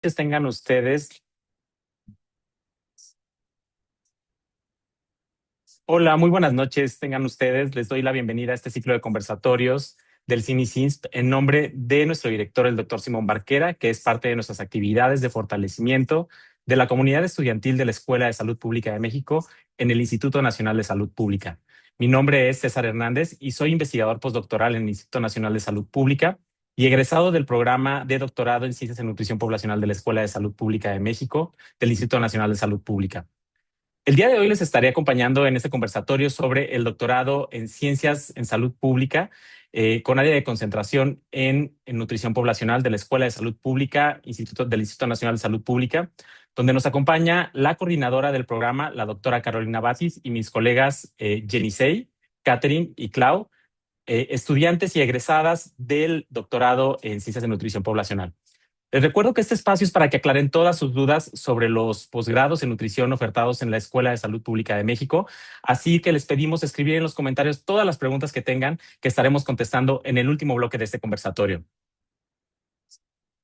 Tengan ustedes. Hola, muy buenas noches. Tengan ustedes. Les doy la bienvenida a este ciclo de conversatorios del CIMICINSP en nombre de nuestro director, el doctor Simón Barquera, que es parte de nuestras actividades de fortalecimiento de la comunidad estudiantil de la Escuela de Salud Pública de México en el Instituto Nacional de Salud Pública. Mi nombre es César Hernández y soy investigador postdoctoral en el Instituto Nacional de Salud Pública y egresado del programa de doctorado en Ciencias en Nutrición Poblacional de la Escuela de Salud Pública de México del Instituto Nacional de Salud Pública. El día de hoy les estaré acompañando en este conversatorio sobre el doctorado en Ciencias en Salud Pública, con área de concentración en nutrición poblacional de la Escuela de Salud Pública, del Instituto Nacional de Salud Pública, donde nos acompaña la coordinadora del programa, la doctora Carolina Batis, y mis colegas Jenisei, Catherine y Clau, estudiantes y egresadas del doctorado en Ciencias de Nutrición Poblacional. Les recuerdo que este espacio es para que aclaren todas sus dudas sobre los posgrados en nutrición ofertados en la Escuela de Salud Pública de México, así que les pedimos escribir en los comentarios todas las preguntas que tengan, que estaremos contestando en el último bloque de este conversatorio.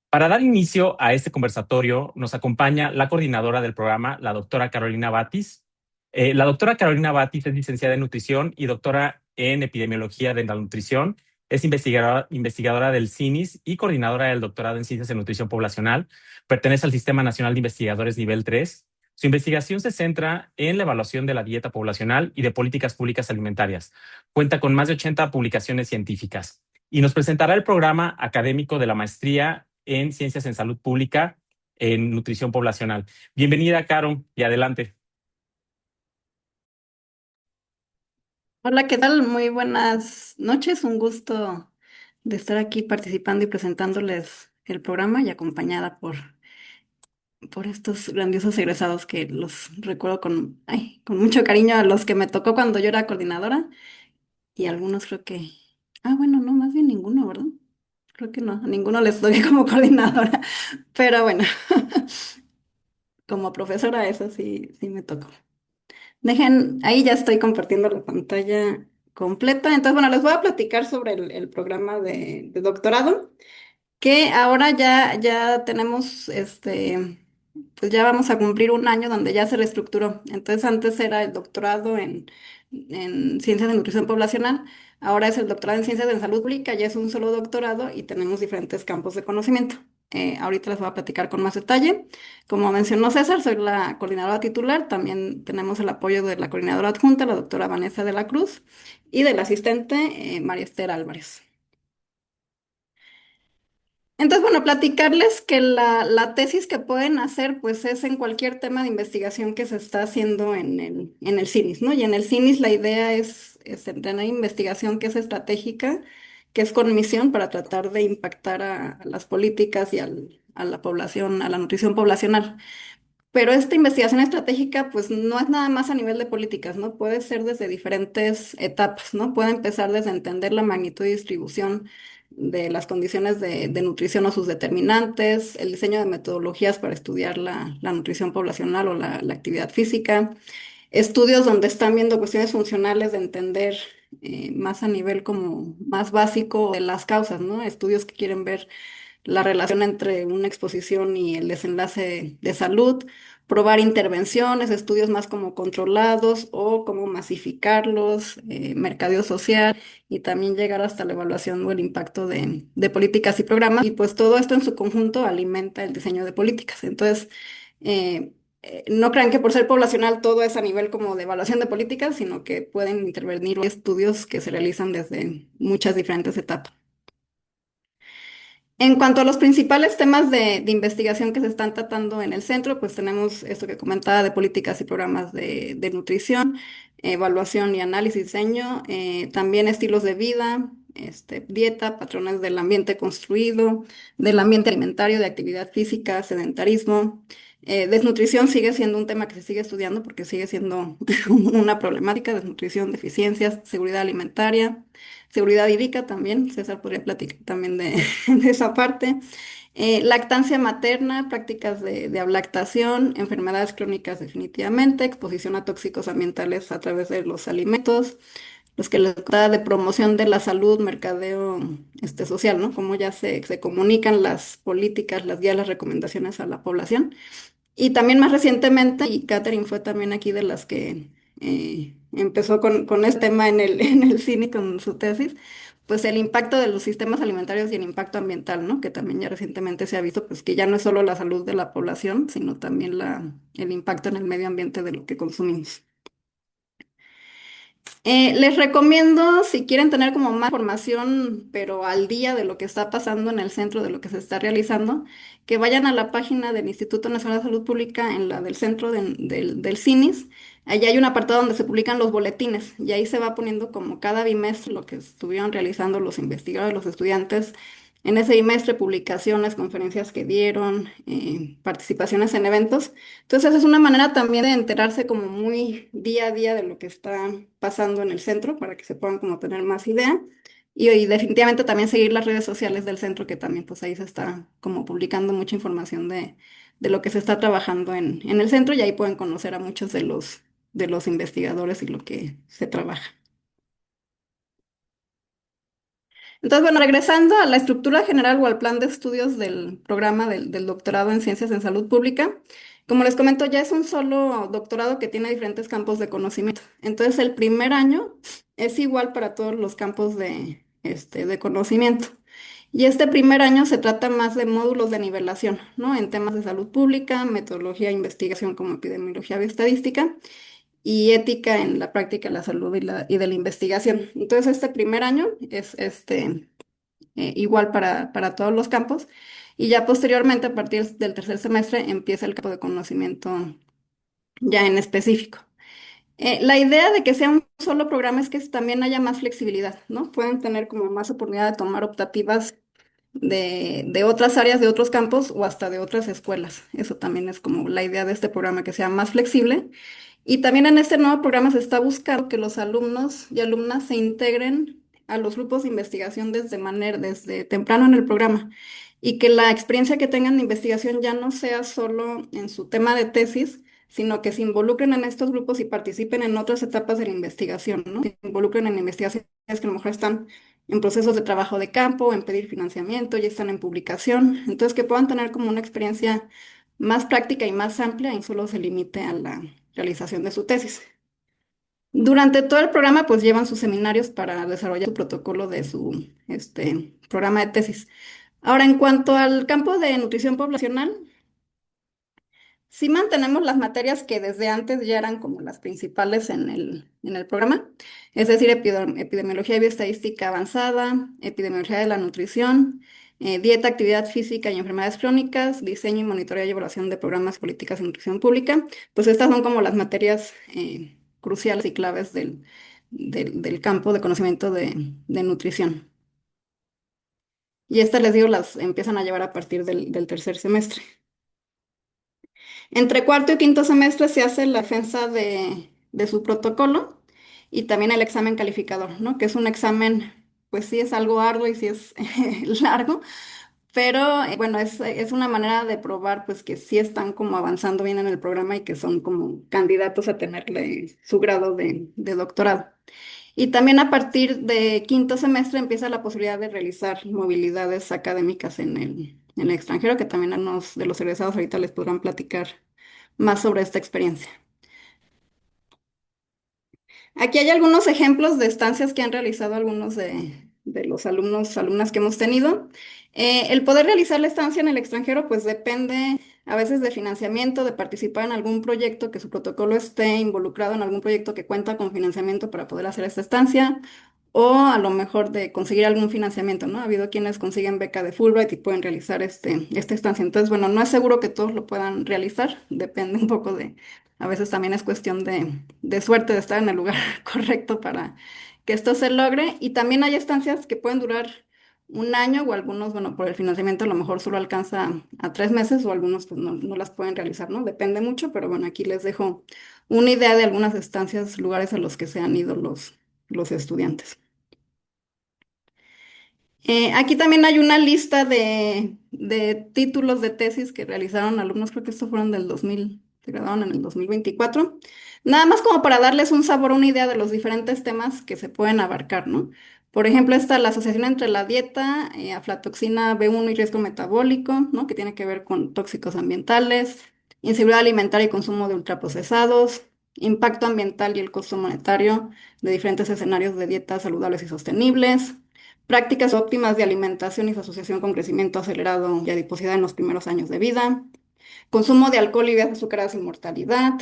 Para dar inicio a este conversatorio, nos acompaña la coordinadora del programa, la doctora Carolina Batis. La doctora Carolina Batis es licenciada en nutrición y doctora en epidemiología de la nutrición. Es investigadora del CINIS y coordinadora del doctorado en ciencias de nutrición poblacional. Pertenece al Sistema Nacional de Investigadores Nivel 3. Su investigación se centra en la evaluación de la dieta poblacional y de políticas públicas alimentarias. Cuenta con más de 80 publicaciones científicas y nos presentará el programa académico de la maestría en Ciencias en Salud Pública en Nutrición Poblacional. Bienvenida, Caro, y adelante. Hola, ¿qué tal? Muy buenas noches. Un gusto de estar aquí participando y presentándoles el programa y acompañada por estos grandiosos egresados que los recuerdo con mucho cariño a los que me tocó cuando yo era coordinadora y algunos creo que, bueno, no, más bien ninguno, ¿verdad? Creo que no, a ninguno les doy como coordinadora, pero bueno, como profesora eso sí me tocó. Ahí ya estoy compartiendo la pantalla completa. Entonces, bueno, les voy a platicar sobre el programa de doctorado, que ahora ya tenemos, pues ya vamos a cumplir un año donde ya se reestructuró. Entonces, antes era el doctorado en Ciencias de Nutrición Poblacional, ahora es el doctorado en Ciencias de Salud Pública, ya es un solo doctorado y tenemos diferentes campos de conocimiento. Ahorita les voy a platicar con más detalle. Como mencionó César, soy la coordinadora titular, también tenemos el apoyo de la coordinadora adjunta, la doctora Vanessa de la Cruz, y del asistente María Esther Álvarez. Entonces, bueno, platicarles que la tesis que pueden hacer, pues es en cualquier tema de investigación que se está haciendo en el CINIS, ¿no? Y en el CINIS la idea es tener investigación que es estratégica, que es con misión para tratar de impactar a las políticas y a la población, a la nutrición poblacional. Pero esta investigación estratégica, pues no es nada más a nivel de políticas, ¿no? Puede ser desde diferentes etapas, ¿no? Puede empezar desde entender la magnitud y distribución de las condiciones de nutrición o sus determinantes, el diseño de metodologías para estudiar la nutrición poblacional o la actividad física, estudios donde están viendo cuestiones funcionales de entender más a nivel como más básico de las causas, ¿no? Estudios que quieren ver la relación entre una exposición y el desenlace de salud, probar intervenciones, estudios más como controlados o cómo masificarlos, mercadeo social y también llegar hasta la evaluación o el impacto de políticas y programas. Y pues todo esto en su conjunto alimenta el diseño de políticas. Entonces, no crean que por ser poblacional todo es a nivel como de evaluación de políticas, sino que pueden intervenir estudios que se realizan desde muchas diferentes etapas. En cuanto a los principales temas de investigación que se están tratando en el centro, pues tenemos esto que comentaba de políticas y programas de nutrición, evaluación y análisis, diseño, también estilos de vida, dieta, patrones del ambiente construido, del ambiente alimentario, de actividad física, sedentarismo. Desnutrición sigue siendo un tema que se sigue estudiando porque sigue siendo una problemática, desnutrición, deficiencias, seguridad alimentaria. Seguridad hídrica también, César podría platicar también de esa parte. Lactancia materna, prácticas de ablactación, enfermedades crónicas definitivamente, exposición a tóxicos ambientales a través de los alimentos, los que les contaba de promoción de la salud, mercadeo social, ¿no? Cómo ya se comunican las políticas, las guías, las recomendaciones a la población. Y también más recientemente, y Catherine fue también aquí de las que empezó con este tema en en el cine con su tesis, pues el impacto de los sistemas alimentarios y el impacto ambiental, ¿no? Que también ya recientemente se ha visto, pues que ya no es solo la salud de la población, sino también el impacto en el medio ambiente de lo que consumimos. Les recomiendo, si quieren tener como más información, pero al día de lo que está pasando en el centro, de lo que se está realizando, que vayan a la página del Instituto Nacional de Salud Pública, en la del centro del CINIS. Allí hay un apartado donde se publican los boletines y ahí se va poniendo como cada bimestre lo que estuvieron realizando los investigadores, los estudiantes en ese bimestre, publicaciones, conferencias que dieron, participaciones en eventos. Entonces es una manera también de enterarse como muy día a día de lo que está pasando en el centro para que se puedan como tener más idea. Y definitivamente también seguir las redes sociales del centro, que también pues ahí se está como publicando mucha información de lo que se está trabajando en el centro y ahí pueden conocer a muchos de los investigadores y lo que se trabaja. Entonces, bueno, regresando a la estructura general o al plan de estudios del programa del doctorado en Ciencias en Salud Pública, como les comento, ya es un solo doctorado que tiene diferentes campos de conocimiento. Entonces, el primer año es igual para todos los campos de conocimiento. Y este primer año se trata más de módulos de nivelación, ¿no? En temas de salud pública, metodología, investigación como epidemiología y estadística y ética en la práctica de la salud y de la investigación. Entonces, este primer año es igual para todos los campos. Y ya posteriormente, a partir del tercer semestre, empieza el campo de conocimiento ya en específico. La idea de que sea un solo programa es que también haya más flexibilidad, ¿no? Pueden tener como más oportunidad de tomar optativas de otras áreas, de otros campos o hasta de otras escuelas. Eso también es como la idea de este programa, que sea más flexible. Y también en este nuevo programa se está buscando que los alumnos y alumnas se integren a los grupos de investigación desde temprano en el programa y que la experiencia que tengan de investigación ya no sea solo en su tema de tesis, sino que se involucren en estos grupos y participen en otras etapas de la investigación, ¿no? Que se involucren en investigaciones que a lo mejor están en procesos de trabajo de campo, en pedir financiamiento, ya están en publicación, entonces que puedan tener como una experiencia más práctica y más amplia y solo se limite a la realización de su tesis. Durante todo el programa, pues llevan sus seminarios para desarrollar su protocolo de su programa de tesis. Ahora, en cuanto al campo de nutrición poblacional, sí mantenemos las materias que desde antes ya eran como las principales en el programa, es decir, epidemiología y bioestadística avanzada, epidemiología de la nutrición, dieta, actividad física y enfermedades crónicas, diseño y monitoreo y evaluación de programas, políticas de nutrición pública. Pues estas son como las materias cruciales y claves del campo de conocimiento de nutrición. Y estas, les digo, las empiezan a llevar a partir del tercer semestre. Entre cuarto y quinto semestre se hace la defensa de su protocolo y también el examen calificador, ¿no? Que es un examen, pues sí es algo arduo y sí es largo, pero bueno, es una manera de probar pues que sí están como avanzando bien en el programa y que son como candidatos a tenerle su grado de doctorado. Y también a partir de quinto semestre empieza la posibilidad de realizar movilidades académicas en el extranjero, que también a unos de los egresados ahorita les podrán platicar más sobre esta experiencia. Aquí hay algunos ejemplos de estancias que han realizado algunos de los alumnos, alumnas que hemos tenido. El poder realizar la estancia en el extranjero, pues depende a veces de financiamiento, de participar en algún proyecto, que su protocolo esté involucrado en algún proyecto que cuenta con financiamiento para poder hacer esta estancia, o a lo mejor de conseguir algún financiamiento, ¿no? Ha habido quienes consiguen beca de Fulbright y pueden realizar esta estancia. Entonces, bueno, no es seguro que todos lo puedan realizar, depende un poco a veces también es cuestión de suerte, de estar en el lugar correcto para que esto se logre. Y también hay estancias que pueden durar un año o algunos, bueno, por el financiamiento a lo mejor solo alcanza a 3 meses o algunos pues no las pueden realizar, ¿no? Depende mucho, pero bueno, aquí les dejo una idea de algunas estancias, lugares a los que se han ido los estudiantes. Aquí también hay una lista de títulos de tesis que realizaron alumnos, creo que estos fueron del 2000. se graduaron en el 2024. Nada más como para darles un sabor, una idea de los diferentes temas que se pueden abarcar, ¿no? Por ejemplo, está la asociación entre la dieta, aflatoxina B1 y riesgo metabólico, ¿no? Que tiene que ver con tóxicos ambientales, inseguridad alimentaria y consumo de ultraprocesados, impacto ambiental y el costo monetario de diferentes escenarios de dietas saludables y sostenibles, prácticas óptimas de alimentación y su asociación con crecimiento acelerado y adiposidad en los primeros años de vida, consumo de alcohol y bebidas azucaradas y mortalidad,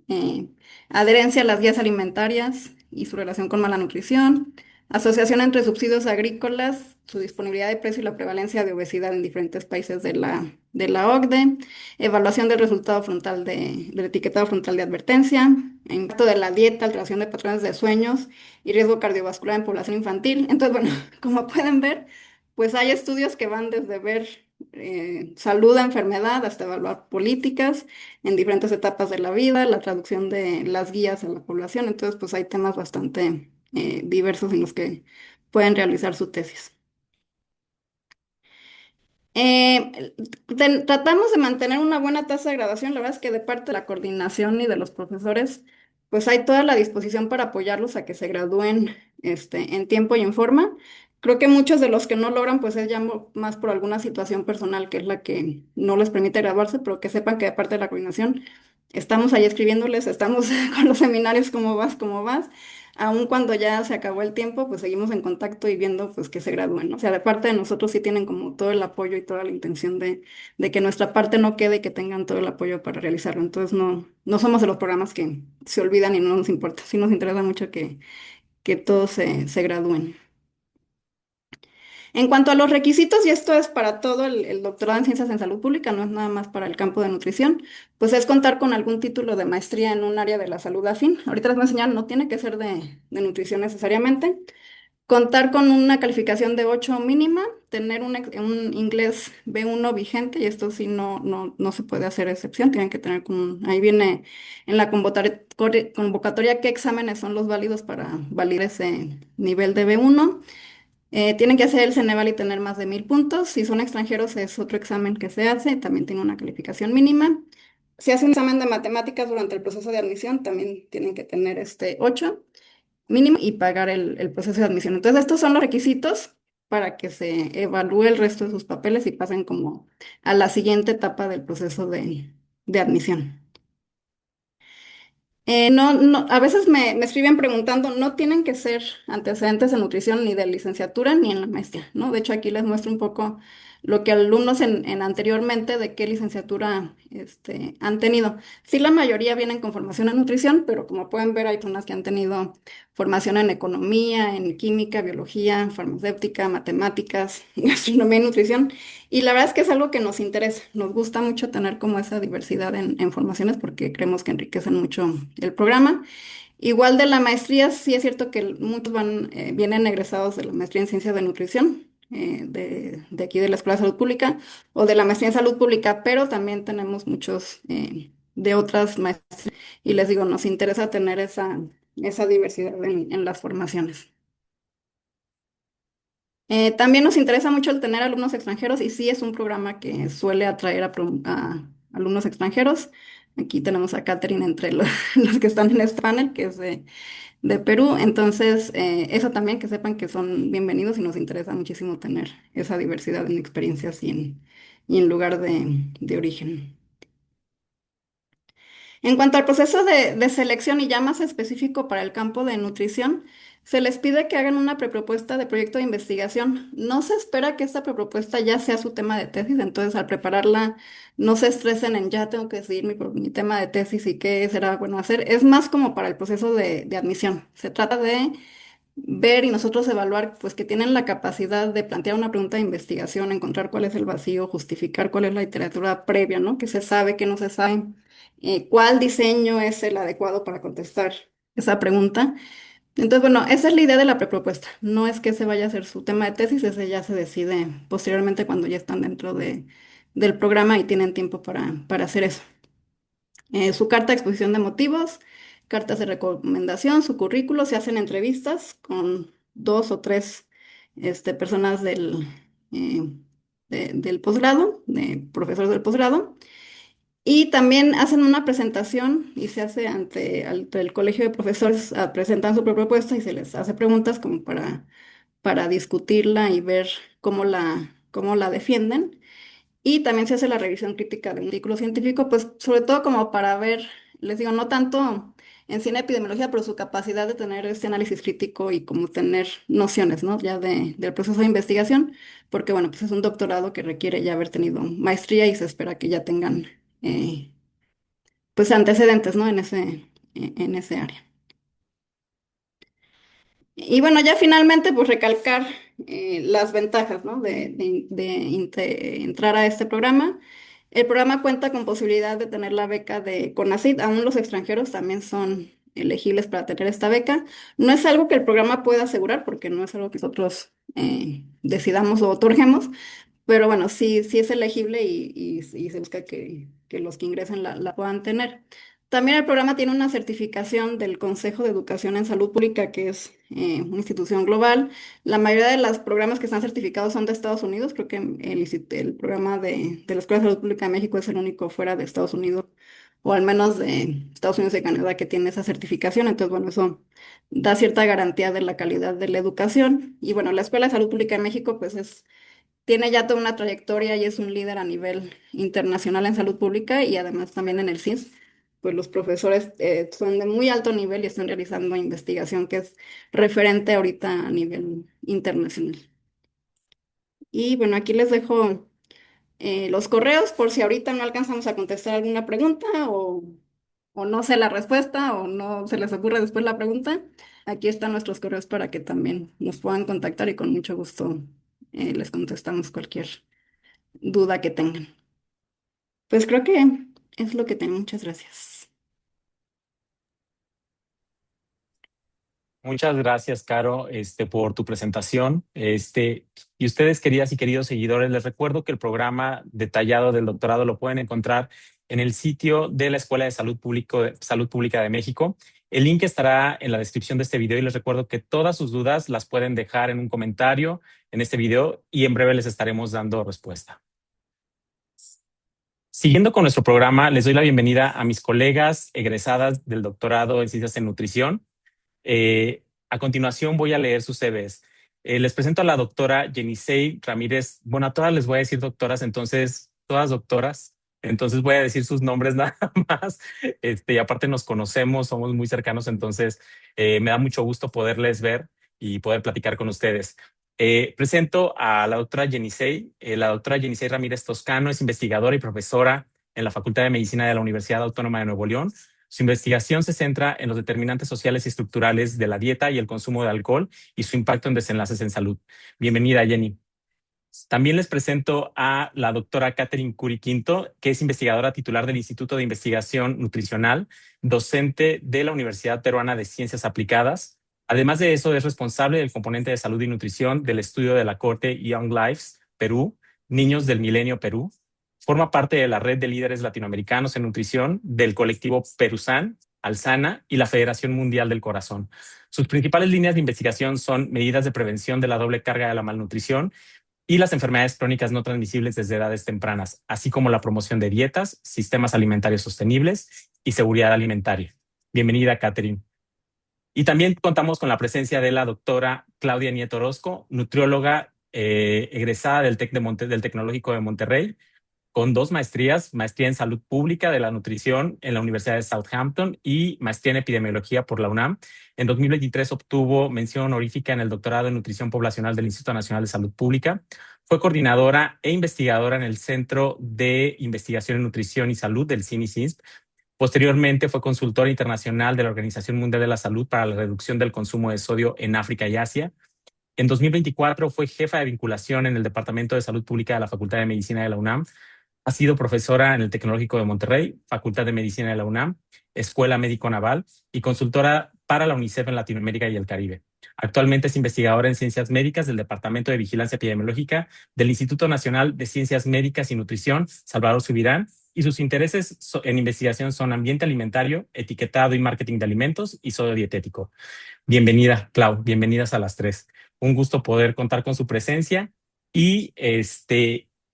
eh, adherencia a las guías alimentarias y su relación con mala nutrición, asociación entre subsidios agrícolas, su disponibilidad de precio y la prevalencia de obesidad en diferentes países de la OCDE, evaluación del resultado frontal del etiquetado frontal de advertencia, impacto de la dieta, alteración de patrones de sueños y riesgo cardiovascular en población infantil. Entonces, bueno, como pueden ver, pues hay estudios que van desde ver salud a enfermedad hasta evaluar políticas en diferentes etapas de la vida, la traducción de las guías a la población. Entonces, pues hay temas bastante diversos en los que pueden realizar su tesis. Tratamos de mantener una buena tasa de graduación. La verdad es que de parte de la coordinación y de los profesores, pues hay toda la disposición para apoyarlos a que se gradúen en tiempo y en forma. Creo que muchos de los que no logran, pues es ya más por alguna situación personal que es la que no les permite graduarse, pero que sepan que de parte de la coordinación estamos ahí escribiéndoles, estamos con los seminarios, cómo vas. Aun cuando ya se acabó el tiempo, pues seguimos en contacto y viendo pues que se gradúen, ¿no? O sea, de parte de nosotros sí tienen como todo el apoyo y toda la intención de que nuestra parte no quede y que tengan todo el apoyo para realizarlo. Entonces no somos de los programas que se olvidan y no nos importa. Sí nos interesa mucho que todos se gradúen. En cuanto a los requisitos, y esto es para todo el doctorado en ciencias en salud pública, no es nada más para el campo de nutrición, pues es contar con algún título de maestría en un área de la salud afín. Ahorita les voy a enseñar, no tiene que ser de nutrición necesariamente. Contar con una calificación de 8 mínima, tener un inglés B1 vigente, y esto sí no se puede hacer excepción, tienen que tener ahí viene en la convocatoria qué exámenes son los válidos para validar ese nivel de B1. Tienen que hacer el Ceneval y tener más de 1000 puntos. Si son extranjeros es otro examen que se hace, también tiene una calificación mínima. Si hacen un examen de matemáticas durante el proceso de admisión, también tienen que tener 8 mínimo y pagar el proceso de admisión. Entonces, estos son los requisitos para que se evalúe el resto de sus papeles y pasen como a la siguiente etapa del proceso de admisión. No, a veces me escriben preguntando, no tienen que ser antecedentes de nutrición ni de licenciatura ni en la maestría, ¿no? De hecho, aquí les muestro un poco lo que alumnos en anteriormente de qué licenciatura han tenido. Sí, la mayoría vienen con formación en nutrición, pero como pueden ver, hay personas que han tenido formación en economía, en química, biología, farmacéutica, matemáticas, gastronomía y nutrición. Y la verdad es que es algo que nos interesa, nos gusta mucho tener como esa diversidad en formaciones porque creemos que enriquecen mucho el programa. Igual de la maestría, sí es cierto que muchos vienen egresados de la maestría en ciencias de nutrición, de aquí de la Escuela de Salud Pública, o de la maestría en salud pública, pero también tenemos muchos de otras maestrías. Y les digo, nos interesa tener esa diversidad en las formaciones. También nos interesa mucho el tener alumnos extranjeros y sí es un programa que suele atraer a alumnos extranjeros. Aquí tenemos a Catherine entre los, los que están en este panel, que es de Perú. Entonces, eso también que sepan que son bienvenidos y nos interesa muchísimo tener esa diversidad en experiencias y en lugar de origen. En cuanto al proceso de selección y ya más específico para el campo de nutrición, se les pide que hagan una prepropuesta de proyecto de investigación. No se espera que esta prepropuesta ya sea su tema de tesis, entonces al prepararla no se estresen en ya tengo que decidir mi tema de tesis y qué será bueno hacer. Es más como para el proceso de admisión. Se trata de ver y nosotros evaluar, pues que tienen la capacidad de plantear una pregunta de investigación, encontrar cuál es el vacío, justificar cuál es la literatura previa, ¿no? Que se sabe, que no se sabe, cuál diseño es el adecuado para contestar esa pregunta. Entonces, bueno, esa es la idea de la prepropuesta. No es que se vaya a hacer su tema de tesis, ese ya se decide posteriormente cuando ya están dentro del programa y tienen tiempo para hacer eso. Su carta de exposición de motivos, cartas de recomendación, su currículo, se hacen entrevistas con dos o tres personas eh, del posgrado, de profesores del posgrado, Y también hacen una presentación y se hace ante el colegio de profesores, presentan su propia propuesta y se les hace preguntas como para discutirla y ver cómo la defienden. Y también se hace la revisión crítica de un artículo científico, pues sobre todo como para ver, les digo, no tanto en cine epidemiología, pero su capacidad de tener este análisis crítico y como tener nociones, ¿no? Ya del proceso de investigación, porque bueno, pues es un doctorado que requiere ya haber tenido maestría y se espera que ya tengan eh, pues antecedentes, ¿no? En ese área. Y bueno, ya finalmente, pues recalcar las ventajas, ¿no? Entrar a este programa. El programa cuenta con posibilidad de tener la beca de CONACYT, aún los extranjeros también son elegibles para tener esta beca. No es algo que el programa pueda asegurar porque no es algo que nosotros decidamos o otorguemos, pero bueno, sí es elegible y se busca que los que ingresen la puedan tener. También el programa tiene una certificación del Consejo de Educación en Salud Pública, que es una institución global. La mayoría de los programas que están certificados son de Estados Unidos. Creo que el programa de la Escuela de Salud Pública de México es el único fuera de Estados Unidos, o al menos de Estados Unidos y Canadá, que tiene esa certificación. Entonces, bueno, eso da cierta garantía de la calidad de la educación. Y bueno, la Escuela de Salud Pública de México, pues tiene ya toda una trayectoria y es un líder a nivel internacional en salud pública y además también en el CINS. Pues los profesores son de muy alto nivel y están realizando investigación que es referente ahorita a nivel internacional. Y bueno, aquí les dejo los correos por si ahorita no alcanzamos a contestar alguna pregunta o no sé la respuesta o no se les ocurre después la pregunta. Aquí están nuestros correos para que también nos puedan contactar y con mucho gusto les contestamos cualquier duda que tengan. Pues creo que es lo que tengo. Muchas gracias. Muchas gracias, Caro, por tu presentación. Y ustedes, queridas y queridos seguidores, les recuerdo que el programa detallado del doctorado lo pueden encontrar en el sitio de la Escuela de Salud Pública de México. El link estará en la descripción de este video y les recuerdo que todas sus dudas las pueden dejar en un comentario en este video y en breve les estaremos dando respuesta. Siguiendo con nuestro programa, les doy la bienvenida a mis colegas egresadas del doctorado en Ciencias en Nutrición. A continuación voy a leer sus CVs. Les presento a la doctora Yenisei Ramírez. Bueno, a todas les voy a decir doctoras, entonces, todas doctoras. Entonces voy a decir sus nombres nada más. Y aparte nos conocemos, somos muy cercanos, entonces me da mucho gusto poderles ver y poder platicar con ustedes. Presento a la doctora Yenisei. La doctora Yenisei Ramírez Toscano es investigadora y profesora en la Facultad de Medicina de la Universidad Autónoma de Nuevo León. Su investigación se centra en los determinantes sociales y estructurales de la dieta y el consumo de alcohol y su impacto en desenlaces en salud. Bienvenida, Jenny. También les presento a la doctora Catherine Curi Quinto, que es investigadora titular del Instituto de Investigación Nutricional, docente de la Universidad Peruana de Ciencias Aplicadas. Además de eso, es responsable del componente de salud y nutrición del estudio de la Corte Young Lives Perú, Niños del Milenio Perú. Forma parte de la red de líderes latinoamericanos en nutrición del colectivo Perusan, Alsana y la Federación Mundial del Corazón. Sus principales líneas de investigación son medidas de prevención de la doble carga de la malnutrición y las enfermedades crónicas no transmisibles desde edades tempranas, así como la promoción de dietas, sistemas alimentarios sostenibles y seguridad alimentaria. Bienvenida, Catherine. Y también contamos con la presencia de la doctora Claudia Nieto Orozco, nutrióloga egresada del Tecnológico de Monterrey, con 2 maestrías, maestría en salud pública de la nutrición en la Universidad de Southampton y maestría en epidemiología por la UNAM. En 2023 obtuvo mención honorífica en el doctorado en nutrición poblacional del Instituto Nacional de Salud Pública. Fue coordinadora e investigadora en el Centro de Investigación en Nutrición y Salud del CINICINSP. Posteriormente fue consultora internacional de la Organización Mundial de la Salud para la reducción del consumo de sodio en África y Asia. En 2024 fue jefa de vinculación en el Departamento de Salud Pública de la Facultad de Medicina de la UNAM. Ha sido profesora en el Tecnológico de Monterrey, Facultad de Medicina de la UNAM, Escuela Médico Naval y consultora para la UNICEF en Latinoamérica y el Caribe. Actualmente es investigadora en Ciencias Médicas del Departamento de Vigilancia Epidemiológica del Instituto Nacional de Ciencias Médicas y Nutrición, Salvador Subirán, y sus intereses en investigación son ambiente alimentario, etiquetado y marketing de alimentos y sodio dietético. Bienvenida, Clau, bienvenidas a las 3. Un gusto poder contar con su presencia y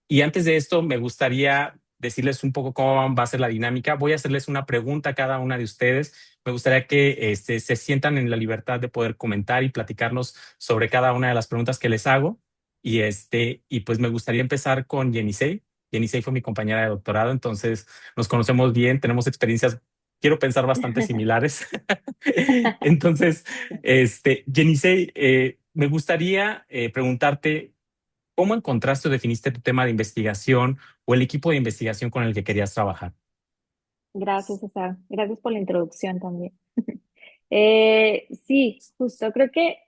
y antes de esto, me gustaría decirles un poco cómo va a ser la dinámica. Voy a hacerles una pregunta a cada una de ustedes. Me gustaría que se sientan en la libertad de poder comentar y platicarnos sobre cada una de las preguntas que les hago. Y pues me gustaría empezar con Yenisei. Yenisei fue mi compañera de doctorado, entonces nos conocemos bien, tenemos experiencias, quiero pensar, bastante similares. Entonces, Yenisei, me gustaría preguntarte, ¿cómo encontraste o definiste tu tema de investigación o el equipo de investigación con el que querías trabajar? Gracias, César. Gracias por la introducción también. Sí, justo. Creo que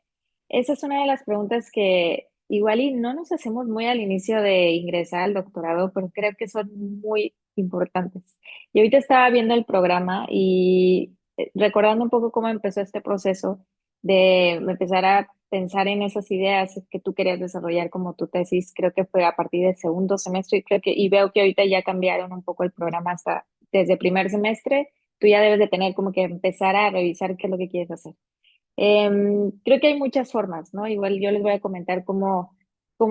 esa es una de las preguntas que igual y no nos hacemos muy al inicio de ingresar al doctorado, pero creo que son muy importantes. Y ahorita estaba viendo el programa y recordando un poco cómo empezó este proceso de empezar a pensar en esas ideas que tú querías desarrollar como tu tesis, creo que fue a partir del segundo semestre y y veo que ahorita ya cambiaron un poco el programa hasta desde primer semestre tú ya debes de tener como que empezar a revisar qué es lo que quieres hacer. Creo que hay muchas formas, ¿no? Igual yo les voy a comentar cómo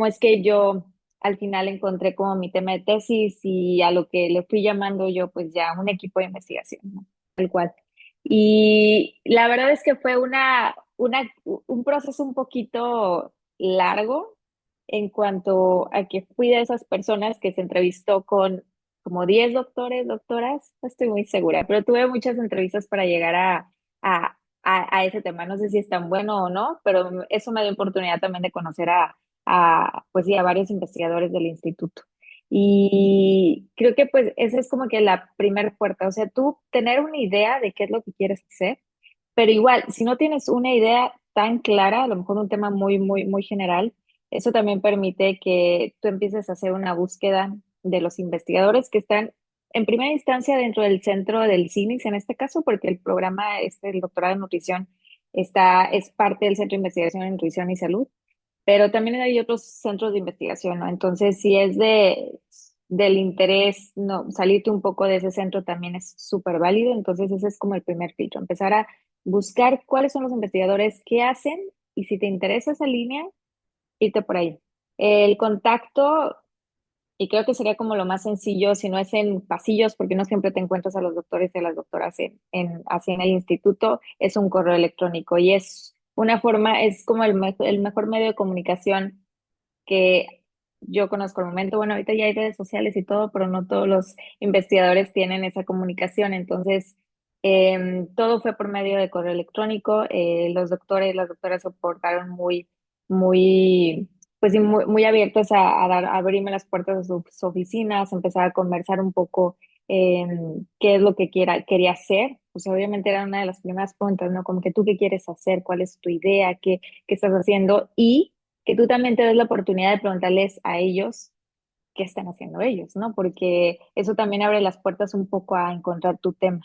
es que yo al final encontré como mi tema de tesis y a lo que le fui llamando yo pues ya un equipo de investigación, ¿no? Tal cual. Y la verdad es que fue un proceso un poquito largo en cuanto a que fui de esas personas que se entrevistó con como 10 doctores, doctoras, no estoy muy segura, pero tuve muchas entrevistas para llegar a ese tema. No sé si es tan bueno o no, pero eso me dio oportunidad también de conocer pues sí, a varios investigadores del instituto. Y creo que pues esa es como que la primera puerta, o sea, tú tener una idea de qué es lo que quieres hacer, pero igual, si no tienes una idea tan clara, a lo mejor un tema muy general, eso también permite que tú empieces a hacer una búsqueda de los investigadores que están en primera instancia dentro del centro del CINIS, en este caso, porque el programa, el doctorado en nutrición, es parte del Centro de Investigación en Nutrición y Salud, pero también hay otros centros de investigación, ¿no? Entonces, si es del interés, no, salirte un poco de ese centro también es súper válido. Entonces, ese es como el primer filtro, empezar a buscar cuáles son los investigadores que hacen y si te interesa esa línea, irte por ahí. El contacto, y creo que sería como lo más sencillo, si no es en pasillos, porque no siempre te encuentras a los doctores y a las doctoras así en el instituto, es un correo electrónico y es una forma, es como el mejor medio de comunicación que yo conozco al momento. Bueno, ahorita ya hay redes sociales y todo, pero no todos los investigadores tienen esa comunicación. Entonces, todo fue por medio de correo electrónico. Los doctores, las doctoras se portaron muy, pues sí, muy abiertos a abrirme las puertas de sus oficinas, empezar a conversar un poco qué es lo que quería hacer. Pues obviamente era una de las primeras preguntas, ¿no? Como que tú qué quieres hacer, cuál es tu idea, qué estás haciendo y que tú también te des la oportunidad de preguntarles a ellos qué están haciendo ellos, ¿no? Porque eso también abre las puertas un poco a encontrar tu tema.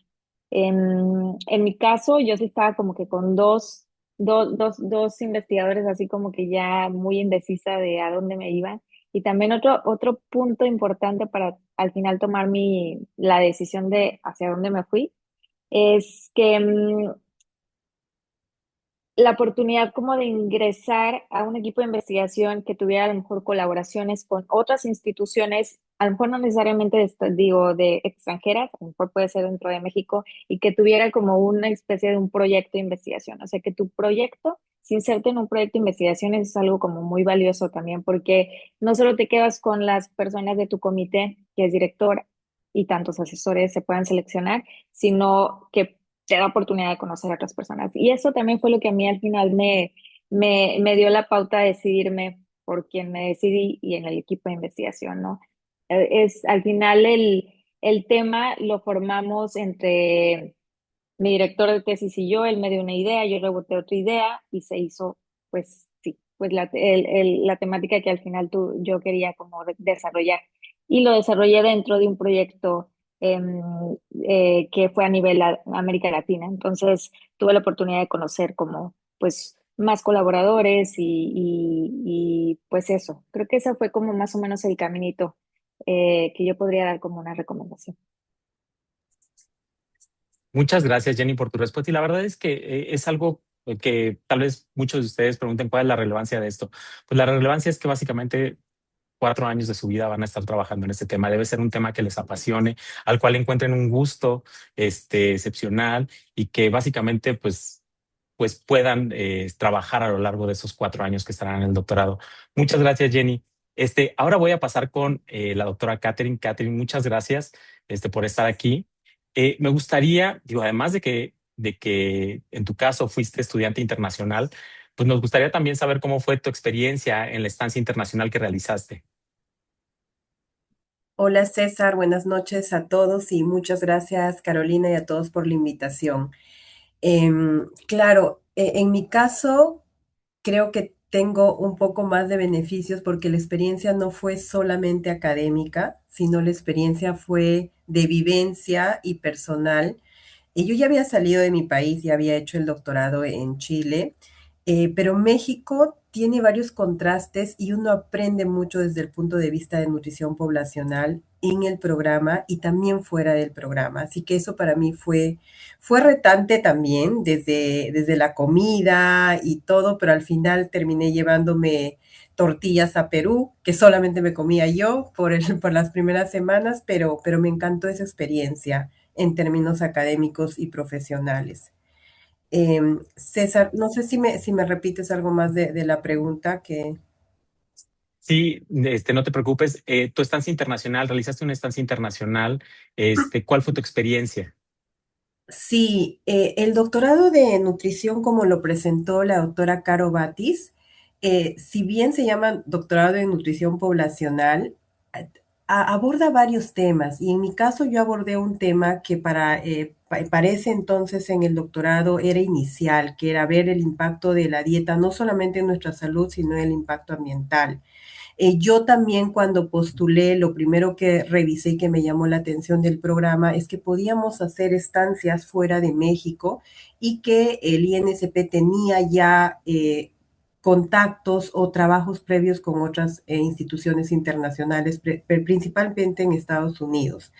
En mi caso, yo sí estaba como que con dos investigadores así como que ya muy indecisa de a dónde me iban. Y también otro punto importante para al final tomar la decisión de hacia dónde me fui es que la oportunidad como de ingresar a un equipo de investigación que tuviera a lo mejor colaboraciones con otras instituciones, a lo mejor no necesariamente digo de extranjeras, a lo mejor puede ser dentro de México, y que tuviera como una especie de un proyecto de investigación. O sea, que tu proyecto se inserte en un proyecto de investigación es algo como muy valioso también, porque no solo te quedas con las personas de tu comité, que es director, y tantos asesores se puedan seleccionar, sino que te da oportunidad de conocer a otras personas. Y eso también fue lo que a mí al final me dio la pauta de decidirme por quién me decidí y en el equipo de investigación, ¿no? Al final el tema lo formamos entre mi director de tesis y yo, él me dio una idea, yo reboté otra idea y se hizo, pues sí, pues la temática que al final yo quería como desarrollar. Y lo desarrollé dentro de un proyecto em, que fue a nivel América Latina. Entonces tuve la oportunidad de conocer como, pues, más colaboradores pues eso. Creo que ese fue como más o menos el caminito que yo podría dar como una recomendación. Muchas gracias, Jenny, por tu respuesta. Y la verdad es que es algo que tal vez muchos de ustedes pregunten cuál es la relevancia de esto. Pues la relevancia es que básicamente 4 años de su vida van a estar trabajando en este tema. Debe ser un tema que les apasione, al cual encuentren un gusto excepcional y que básicamente pues puedan trabajar a lo largo de esos 4 años que estarán en el doctorado. Muchas gracias, Jenny. Ahora voy a pasar con la doctora Catherine. Catherine, muchas gracias por estar aquí. Me gustaría, digo, además de que en tu caso fuiste estudiante internacional, pues nos gustaría también saber cómo fue tu experiencia en la estancia internacional que realizaste. Hola César, buenas noches a todos y muchas gracias Carolina y a todos por la invitación. Claro, en mi caso creo que tengo un poco más de beneficios porque la experiencia no fue solamente académica, sino la experiencia fue de vivencia y personal. Y yo ya había salido de mi país, ya había hecho el doctorado en Chile, pero México tiene varios contrastes y uno aprende mucho desde el punto de vista de nutrición poblacional en el programa y también fuera del programa. Así que eso para mí fue retante también, desde la comida y todo, pero al final terminé llevándome tortillas a Perú, que solamente me comía yo por las primeras semanas, pero me encantó esa experiencia en términos académicos y profesionales. César, no sé si me repites algo más de la pregunta que... Sí, no te preocupes. Tu estancia internacional, realizaste una estancia internacional. ¿Cuál fue tu experiencia? Sí, el doctorado de nutrición, como lo presentó la doctora Caro Batis, si bien se llama doctorado en nutrición poblacional, aborda varios temas y en mi caso yo abordé un tema que para ese entonces en el doctorado era inicial, que era ver el impacto de la dieta, no solamente en nuestra salud, sino el impacto ambiental. Yo también cuando postulé, lo primero que revisé y que me llamó la atención del programa es que podíamos hacer estancias fuera de México y que el INSP tenía ya contactos o trabajos previos con otras instituciones internacionales, principalmente en Estados Unidos.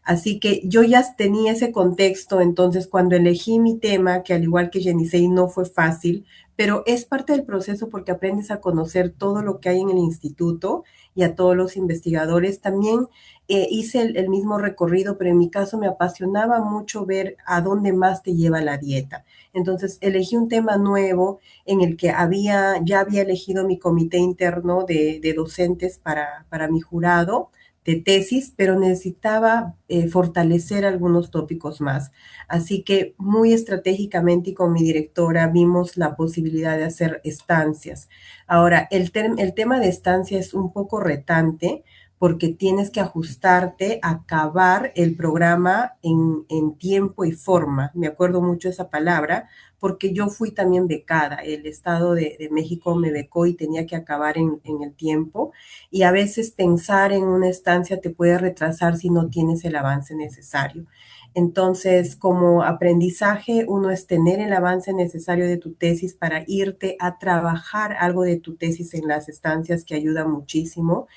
Así que yo ya tenía ese contexto, entonces cuando elegí mi tema, que al igual que Jenisei no fue fácil, pero es parte del proceso porque aprendes a conocer todo lo que hay en el instituto y a todos los investigadores. También hice el mismo recorrido, pero en mi caso me apasionaba mucho ver a dónde más te lleva la dieta. Entonces elegí un tema nuevo en el que ya había elegido mi comité interno de docentes para mi jurado de tesis, pero necesitaba fortalecer algunos tópicos más. Así que muy estratégicamente y con mi directora vimos la posibilidad de hacer estancias. Ahora, el tema de estancia es un poco retante porque tienes que ajustarte a acabar el programa en tiempo y forma. Me acuerdo mucho esa palabra porque yo fui también becada. El Estado de México me becó y tenía que acabar en el tiempo y a veces pensar en una estancia te puede retrasar si no tienes el avance necesario. Entonces, como aprendizaje, uno es tener el avance necesario de tu tesis para irte a trabajar algo de tu tesis en las estancias, que ayuda muchísimo.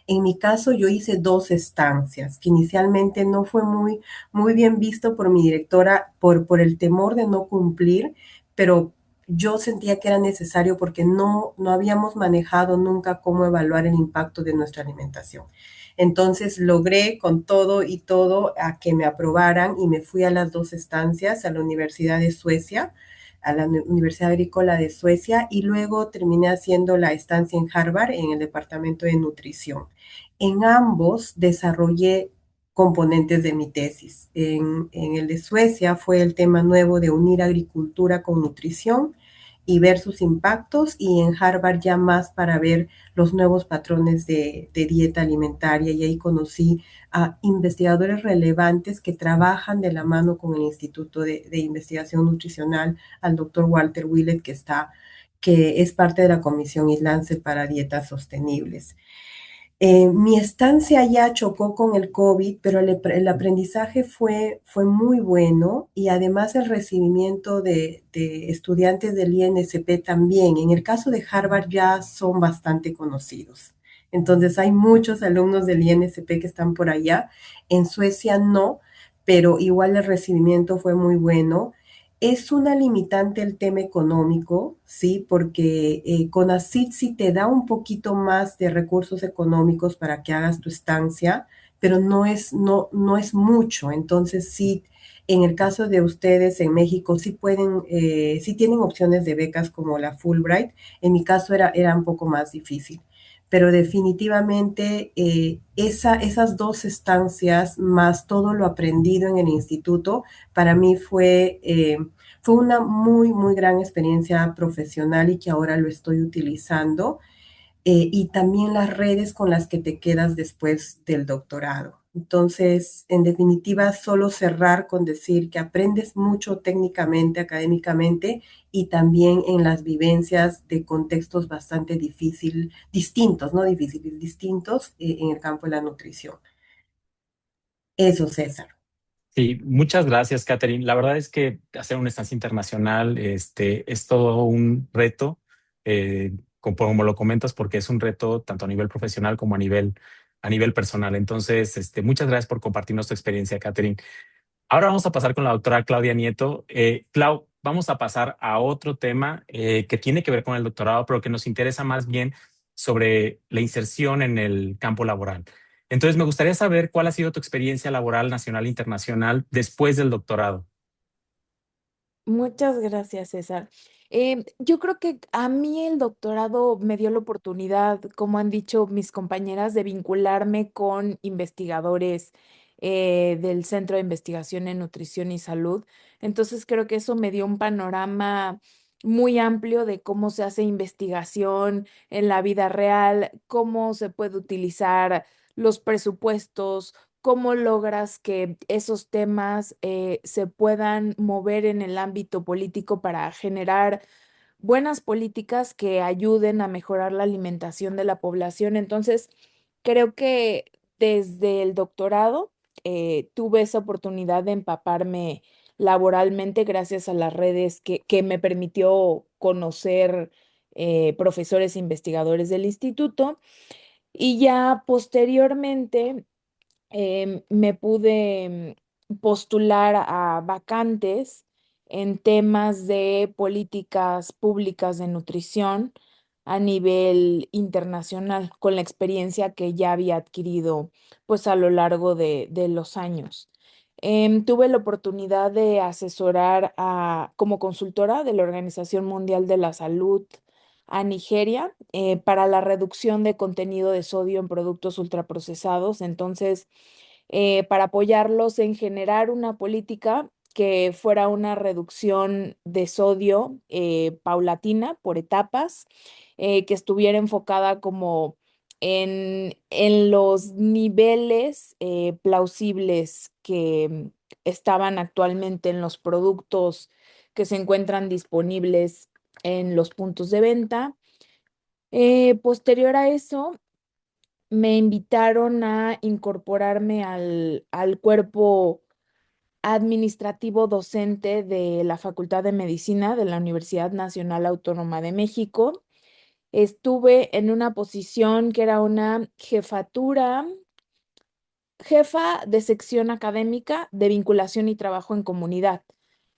En mi caso, yo hice 2 estancias, que inicialmente no fue muy bien visto por mi directora por el temor de no cumplir, pero yo sentía que era necesario porque no habíamos manejado nunca cómo evaluar el impacto de nuestra alimentación. Entonces logré con todo y todo a que me aprobaran y me fui a las 2 estancias a la Universidad de Suecia, a la Universidad Agrícola de Suecia y luego terminé haciendo la estancia en Harvard en el departamento de nutrición. En ambos desarrollé componentes de mi tesis. En el de Suecia fue el tema nuevo de unir agricultura con nutrición y ver sus impactos, y en Harvard ya más para ver los nuevos patrones de dieta alimentaria, y ahí conocí a investigadores relevantes que trabajan de la mano con el Instituto de Investigación Nutricional, al doctor Walter Willett, que es parte de la Comisión Islance para Dietas Sostenibles. Mi estancia ya chocó con el COVID, pero el aprendizaje fue muy bueno y además el recibimiento de estudiantes del INSP también. En el caso de Harvard ya son bastante conocidos. Entonces hay muchos alumnos del INSP que están por allá. En Suecia no, pero igual el recibimiento fue muy bueno. Es una limitante el tema económico, ¿sí? Porque CONACYT sí te da un poquito más de recursos económicos para que hagas tu estancia, pero no es mucho. Entonces sí, en el caso de ustedes en México, sí pueden, sí tienen opciones de becas como la Fulbright. En mi caso era un poco más difícil. Pero definitivamente esas dos estancias, más todo lo aprendido en el instituto, para mí fue una muy gran experiencia profesional y que ahora lo estoy utilizando. Y también las redes con las que te quedas después del doctorado. Entonces, en definitiva, solo cerrar con decir que aprendes mucho técnicamente, académicamente y también en las vivencias de contextos bastante distintos, no difíciles, distintos en el campo de la nutrición. Eso, César. Sí, muchas gracias, Catherine. La verdad es que hacer una estancia internacional es todo un reto, como lo comentas, porque es un reto tanto a nivel profesional como a nivel personal. Entonces, muchas gracias por compartirnos tu experiencia, Catherine. Ahora vamos a pasar con la doctora Claudia Nieto. Clau, vamos a pasar a otro tema que tiene que ver con el doctorado, pero que nos interesa más bien sobre la inserción en el campo laboral. Entonces, me gustaría saber cuál ha sido tu experiencia laboral nacional e internacional después del doctorado. Muchas gracias, César. Yo creo que a mí el doctorado me dio la oportunidad, como han dicho mis compañeras, de vincularme con investigadores del Centro de Investigación en Nutrición y Salud. Entonces creo que eso me dio un panorama muy amplio de cómo se hace investigación en la vida real, cómo se puede utilizar los presupuestos, cómo logras que esos temas se puedan mover en el ámbito político para generar buenas políticas que ayuden a mejorar la alimentación de la población. Entonces, creo que desde el doctorado tuve esa oportunidad de empaparme laboralmente gracias a las redes que me permitió conocer profesores e investigadores del instituto. Y ya posteriormente me pude postular a vacantes en temas de políticas públicas de nutrición a nivel internacional, con la experiencia que ya había adquirido pues a lo largo de los años. Tuve la oportunidad de asesorar como consultora de la Organización Mundial de la Salud a Nigeria para la reducción de contenido de sodio en productos ultraprocesados. Entonces, para apoyarlos en generar una política que fuera una reducción de sodio paulatina por etapas, que estuviera enfocada como en los niveles plausibles que estaban actualmente en los productos que se encuentran disponibles en los puntos de venta. Posterior a eso, me invitaron a incorporarme al cuerpo administrativo docente de la Facultad de Medicina de la Universidad Nacional Autónoma de México. Estuve en una posición que era una jefa de sección académica de vinculación y trabajo en comunidad.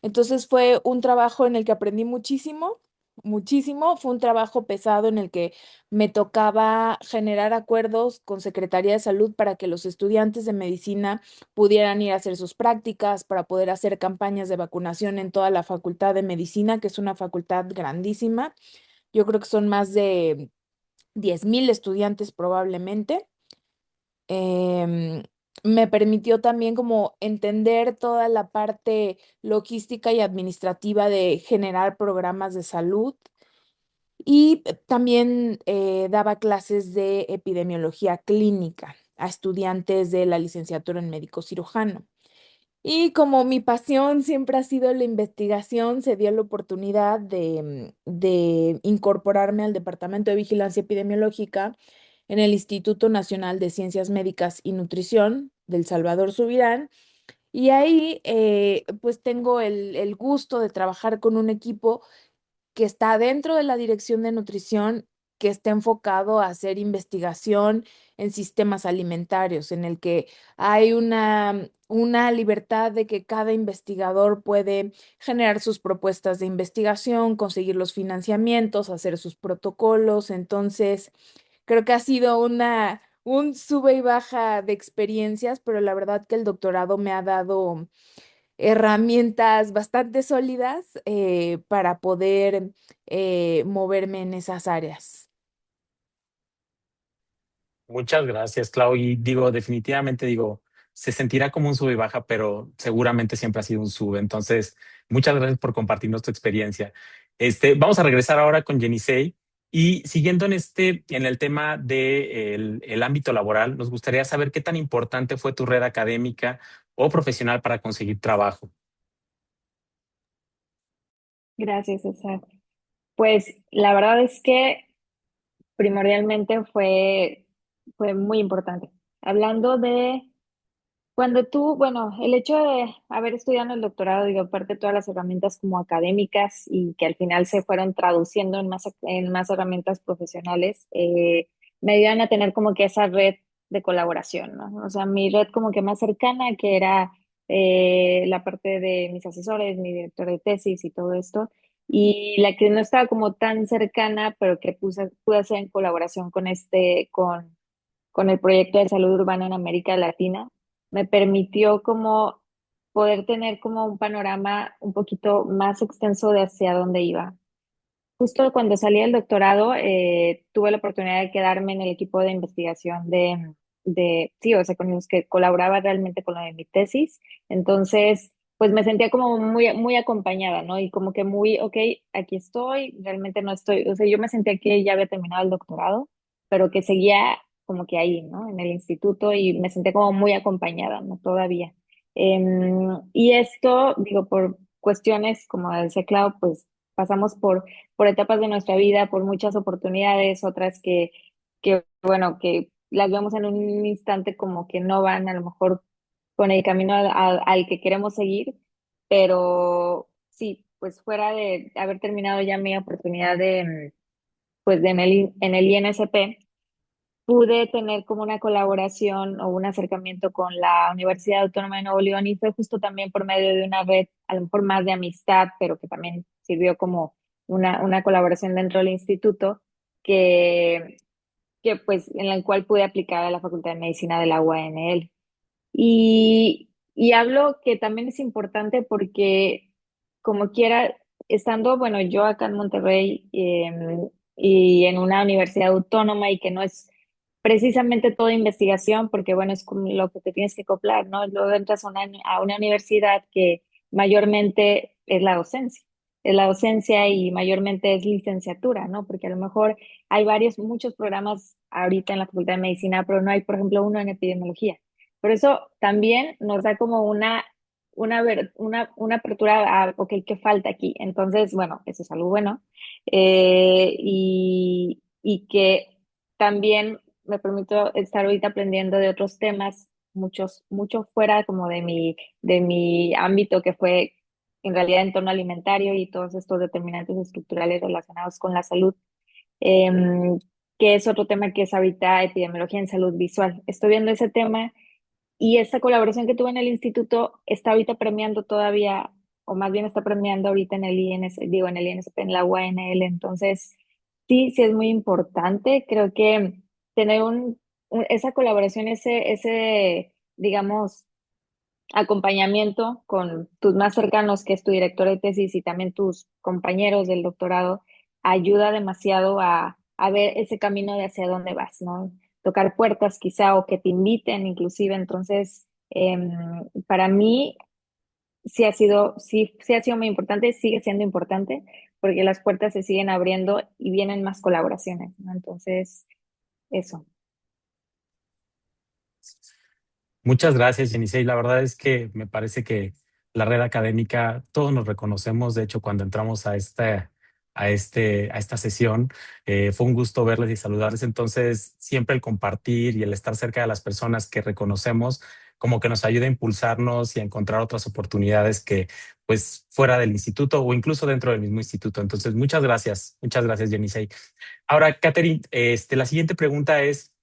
Entonces fue un trabajo en el que aprendí muchísimo, muchísimo. Fue un trabajo pesado en el que me tocaba generar acuerdos con Secretaría de Salud para que los estudiantes de medicina pudieran ir a hacer sus prácticas, para poder hacer campañas de vacunación en toda la Facultad de Medicina, que es una facultad grandísima. Yo creo que son más de 10,000 estudiantes probablemente. em, Me permitió también como entender toda la parte logística y administrativa de generar programas de salud y también daba clases de epidemiología clínica a estudiantes de la licenciatura en médico cirujano. Y como mi pasión siempre ha sido la investigación, se dio la oportunidad de incorporarme al Departamento de Vigilancia Epidemiológica en el Instituto Nacional de Ciencias Médicas y Nutrición del Salvador Subirán. Y ahí pues tengo el gusto de trabajar con un equipo que está dentro de la Dirección de Nutrición que esté enfocado a hacer investigación en sistemas alimentarios, en el que hay una libertad de que cada investigador puede generar sus propuestas de investigación, conseguir los financiamientos, hacer sus protocolos. Entonces, creo que ha sido un sube y baja de experiencias, pero la verdad que el doctorado me ha dado herramientas bastante sólidas para poder moverme en esas áreas. Muchas gracias, Clau. Y digo, definitivamente digo, se sentirá como un sube y baja, pero seguramente siempre ha sido un sube. Entonces, muchas gracias por compartirnos tu experiencia. Vamos a regresar ahora con Yenisei y siguiendo en el tema de el ámbito laboral, nos gustaría saber qué tan importante fue tu red académica o profesional para conseguir trabajo. Gracias, César. Pues la verdad es que primordialmente fue muy importante. Hablando de cuando tú, bueno, el hecho de haber estudiado el doctorado, digo, aparte de todas las herramientas como académicas y que al final se fueron traduciendo en más herramientas profesionales, me ayudan a tener como que esa red de colaboración, ¿no? O sea, mi red como que más cercana, que era la parte de mis asesores, mi director de tesis y todo esto, y la que no estaba como tan cercana, pero que pude hacer en colaboración con el proyecto de salud urbana en América Latina, me permitió como poder tener como un panorama un poquito más extenso de hacia dónde iba. Justo cuando salí del doctorado, tuve la oportunidad de quedarme en el equipo de investigación sí, o sea, con los que colaboraba realmente con lo de mi tesis. Entonces, pues me sentía como muy, muy acompañada, ¿no? Y como que muy, ok, aquí estoy, realmente no estoy, o sea, yo me sentía que ya había terminado el doctorado, pero que seguía como que ahí, ¿no? En el instituto y me sentía como muy acompañada, ¿no? Todavía. Y esto, digo, por cuestiones, como decía Clau, pues pasamos por etapas de nuestra vida, por muchas oportunidades, otras bueno, que las vemos en un instante como que no van a lo mejor con el camino al que queremos seguir, pero sí, pues fuera de haber terminado ya mi oportunidad pues en el INSP, pude tener como una colaboración o un acercamiento con la Universidad Autónoma de Nuevo León y fue justo también por medio de una red, a lo mejor más de amistad, pero que también sirvió como una colaboración dentro del instituto, que, que pues en la cual pude aplicar a la Facultad de Medicina de la UANL. Y hablo que también es importante porque, como quiera, estando, bueno, yo acá en Monterrey y en una universidad autónoma y que no es precisamente toda investigación, porque, bueno, es como lo que te tienes que acoplar, ¿no? Luego entras a una universidad que mayormente es la docencia y mayormente es licenciatura, ¿no? Porque a lo mejor hay muchos programas ahorita en la Facultad de Medicina, pero no hay, por ejemplo, uno en epidemiología. Por eso también nos da como una apertura a, ok, ¿qué falta aquí? Entonces, bueno, eso es algo bueno. Y que también me permito estar ahorita aprendiendo de otros temas, mucho fuera como de mi ámbito que fue en realidad entorno alimentario y todos estos determinantes estructurales relacionados con la salud, em, que es otro tema que es ahorita epidemiología en salud visual. Estoy viendo ese tema y esta colaboración que tuve en el instituto está ahorita premiando todavía, o más bien está premiando ahorita en el digo, en el INSP, en la UANL. Entonces, sí es muy importante. Creo que tener esa colaboración, digamos, acompañamiento con tus más cercanos, que es tu director de tesis y también tus compañeros del doctorado, ayuda demasiado a ver ese camino de hacia dónde vas, ¿no? Tocar puertas quizá o que te inviten inclusive. Entonces, para mí sí ha sido muy importante, sigue siendo importante porque las puertas se siguen abriendo y vienen más colaboraciones, ¿no? Entonces, eso. Muchas gracias, Yenisei. La verdad es que me parece que la red académica, todos nos reconocemos. De hecho, cuando entramos a esta sesión. Fue un gusto verles y saludarles. Entonces, siempre el compartir y el estar cerca de las personas que reconocemos como que nos ayuda a impulsarnos y a encontrar otras oportunidades que pues fuera del instituto o incluso dentro del mismo instituto. Entonces, muchas gracias, Jenisei. Ahora, Catherine, la siguiente pregunta es,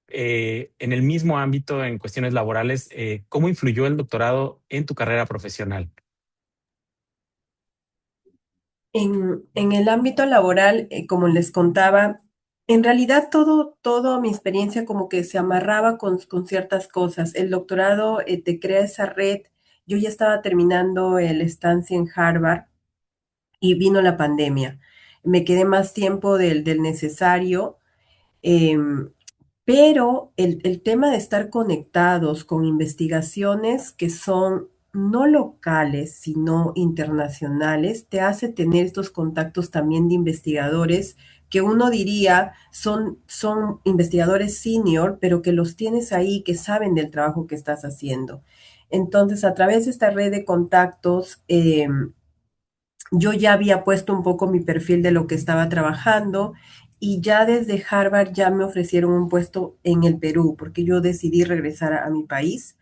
en el mismo ámbito, en cuestiones laborales, ¿cómo influyó el doctorado en tu carrera profesional? En el ámbito laboral, como les contaba, en realidad todo mi experiencia como que se amarraba con ciertas cosas. El doctorado te crea esa red. Yo ya estaba terminando el estancia en Harvard y vino la pandemia. Me quedé más tiempo del necesario. em, pero el tema de estar conectados con investigaciones que son no locales, sino internacionales, te hace tener estos contactos también de investigadores que uno diría son investigadores senior, pero que los tienes ahí, que saben del trabajo que estás haciendo. Entonces, a través de esta red de contactos, yo ya había puesto un poco mi perfil de lo que estaba trabajando y ya desde Harvard ya me ofrecieron un puesto en el Perú porque yo decidí regresar a mi país.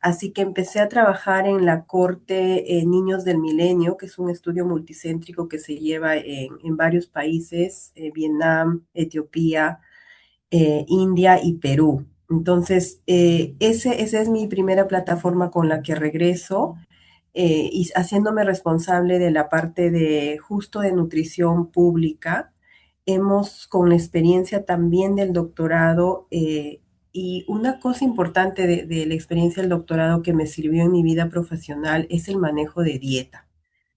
Así que empecé a trabajar en la Corte Niños del Milenio, que es un estudio multicéntrico que se lleva en varios países, Vietnam, Etiopía, India y Perú. Entonces, esa es mi primera plataforma con la que regreso y haciéndome responsable de la parte de justo de nutrición pública. Hemos, con la experiencia también del doctorado, y una cosa importante de la experiencia del doctorado que me sirvió en mi vida profesional es el manejo de dieta,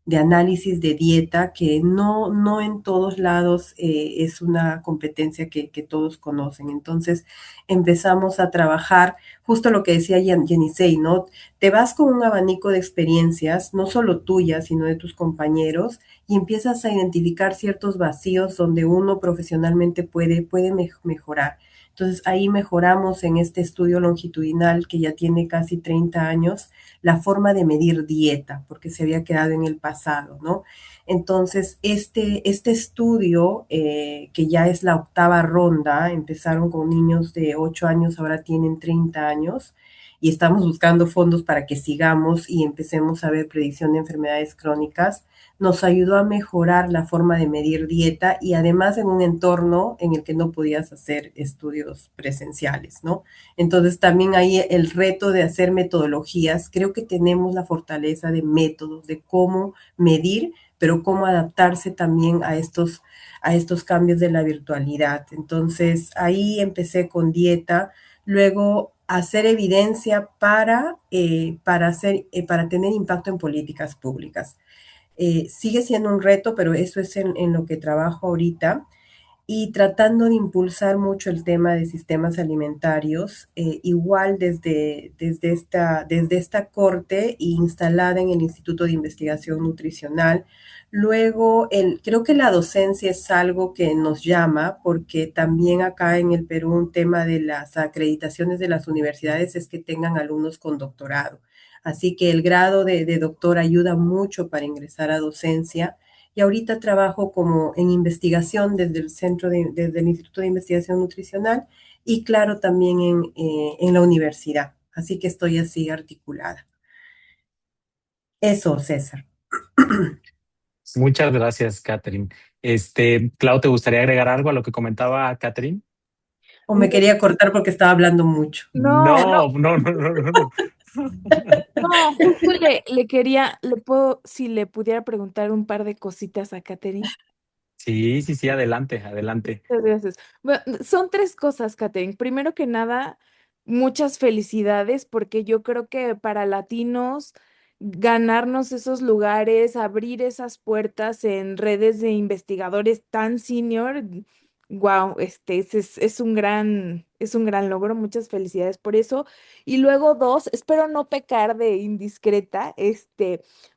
de análisis de dieta, que no en todos lados es una competencia que todos conocen. Entonces empezamos a trabajar justo lo que decía Yenisei, ¿no? Te vas con un abanico de experiencias, no solo tuyas, sino de tus compañeros, y empiezas a identificar ciertos vacíos donde uno profesionalmente puede mejorar. Entonces ahí mejoramos en este estudio longitudinal que ya tiene casi 30 años la forma de medir dieta, porque se había quedado en el pasado, ¿no? Entonces, este estudio, que ya es la octava ronda, empezaron con niños de 8 años, ahora tienen 30 años, y estamos buscando fondos para que sigamos y empecemos a ver predicción de enfermedades crónicas, nos ayudó a mejorar la forma de medir dieta y además en un entorno en el que no podías hacer estudios presenciales, ¿no? Entonces también ahí el reto de hacer metodologías, creo que tenemos la fortaleza de métodos, de cómo medir, pero cómo adaptarse también a estos cambios de la virtualidad. Entonces ahí empecé con dieta, luego hacer evidencia para tener impacto en políticas públicas. Sigue siendo un reto, pero eso es en lo que trabajo ahorita y tratando de impulsar mucho el tema de sistemas alimentarios, igual desde esta corte instalada en el Instituto de Investigación Nutricional. Luego, creo que la docencia es algo que nos llama, porque también acá en el Perú un tema de las acreditaciones de las universidades es que tengan alumnos con doctorado. Así que el grado de doctor ayuda mucho para ingresar a docencia y ahorita trabajo como en investigación desde desde el Instituto de Investigación Nutricional y claro también en la universidad. Así que estoy así articulada. Eso, César. Muchas gracias, Catherine. Clau, ¿te gustaría agregar algo a lo que comentaba Catherine? O me quería cortar porque estaba hablando mucho. No, no, No. no, justo le quería, si le pudiera preguntar un par de cositas a Katherine. Sí, adelante, adelante. Muchas gracias. Bueno, son tres cosas, Katherine. Primero que nada, muchas felicidades porque yo creo que para latinos ganarnos esos lugares, abrir esas puertas en redes de investigadores tan senior, wow, es un gran logro. Muchas felicidades por eso. Y luego dos, espero no pecar de indiscreta,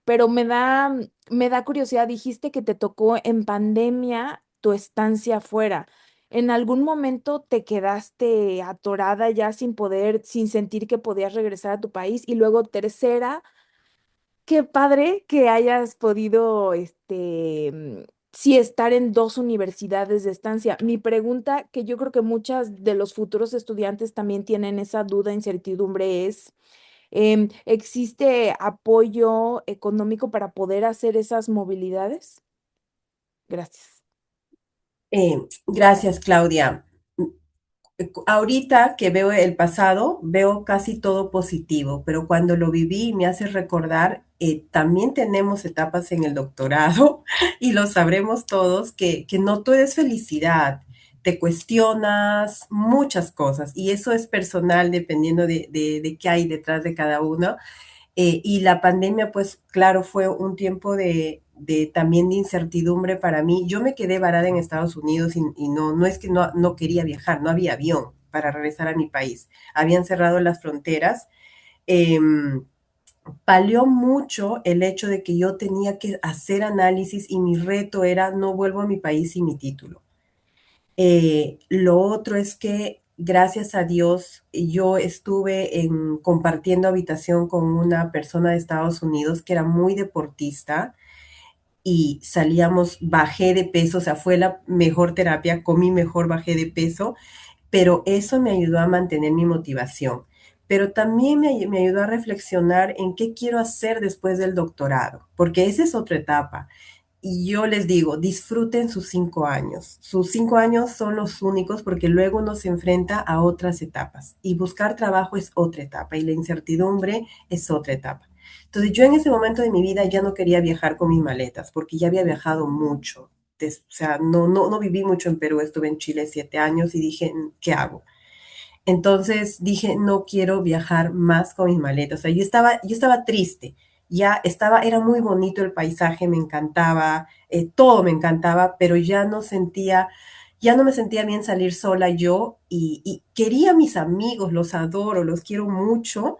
pero me da curiosidad. Dijiste que te tocó en pandemia tu estancia afuera. ¿En algún momento te quedaste atorada ya sin poder, sin sentir que podías regresar a tu país? Y luego tercera, qué padre que hayas podido, si estar en 2 universidades de estancia. Mi pregunta, que yo creo que muchas de los futuros estudiantes también tienen esa duda, incertidumbre, es, ¿existe apoyo económico para poder hacer esas movilidades? Gracias. Gracias, Claudia. Ahorita que veo el pasado, veo casi todo positivo, pero cuando lo viví me hace recordar, también tenemos etapas en el doctorado y lo sabremos todos, que no todo es felicidad. Te cuestionas muchas cosas y eso es personal dependiendo de qué hay detrás de cada uno. Y la pandemia, pues claro, fue un tiempo también de incertidumbre para mí. Yo me quedé varada en Estados Unidos y no es que no quería viajar, no había avión para regresar a mi país. Habían cerrado las fronteras. Eh, Valió mucho el hecho de que yo tenía que hacer análisis y mi reto era no vuelvo a mi país sin mi título. Lo otro es que, gracias a Dios, yo estuve compartiendo habitación con una persona de Estados Unidos que era muy deportista y salíamos, bajé de peso, o sea, fue la mejor terapia, comí mejor, bajé de peso, pero eso me ayudó a mantener mi motivación. Pero también me ayudó a reflexionar en qué quiero hacer después del doctorado, porque esa es otra etapa. Y yo les digo, disfruten sus 5 años. Sus 5 años son los únicos porque luego uno se enfrenta a otras etapas y buscar trabajo es otra etapa y la incertidumbre es otra etapa. Entonces yo en ese momento de mi vida ya no quería viajar con mis maletas porque ya había viajado mucho. O sea, no viví mucho en Perú, estuve en Chile 7 años y dije, ¿qué hago? Entonces dije, no quiero viajar más con mis maletas. O sea, yo estaba triste, ya estaba, era muy bonito el paisaje, me encantaba, todo me encantaba, pero ya no me sentía bien salir sola yo y quería a mis amigos, los adoro, los quiero mucho,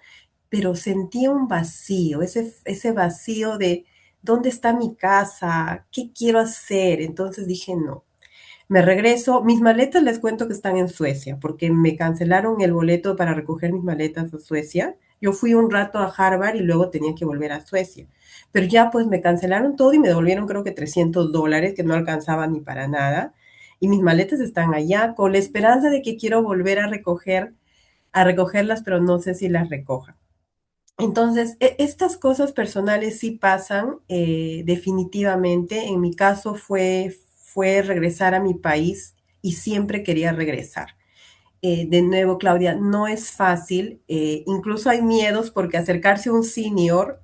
pero sentía un vacío, ese vacío de ¿dónde está mi casa? ¿Qué quiero hacer? Entonces dije, no, me regreso, mis maletas les cuento que están en Suecia, porque me cancelaron el boleto para recoger mis maletas a Suecia. Yo fui un rato a Harvard y luego tenía que volver a Suecia. Pero ya pues me cancelaron todo y me devolvieron creo que $300, que no alcanzaba ni para nada. Y mis maletas están allá con la esperanza de que quiero volver a recogerlas, pero no sé si las recoja. Entonces, estas cosas personales sí pasan, definitivamente. En mi caso fue regresar a mi país y siempre quería regresar. De nuevo, Claudia, no es fácil. Incluso hay miedos porque acercarse a un senior,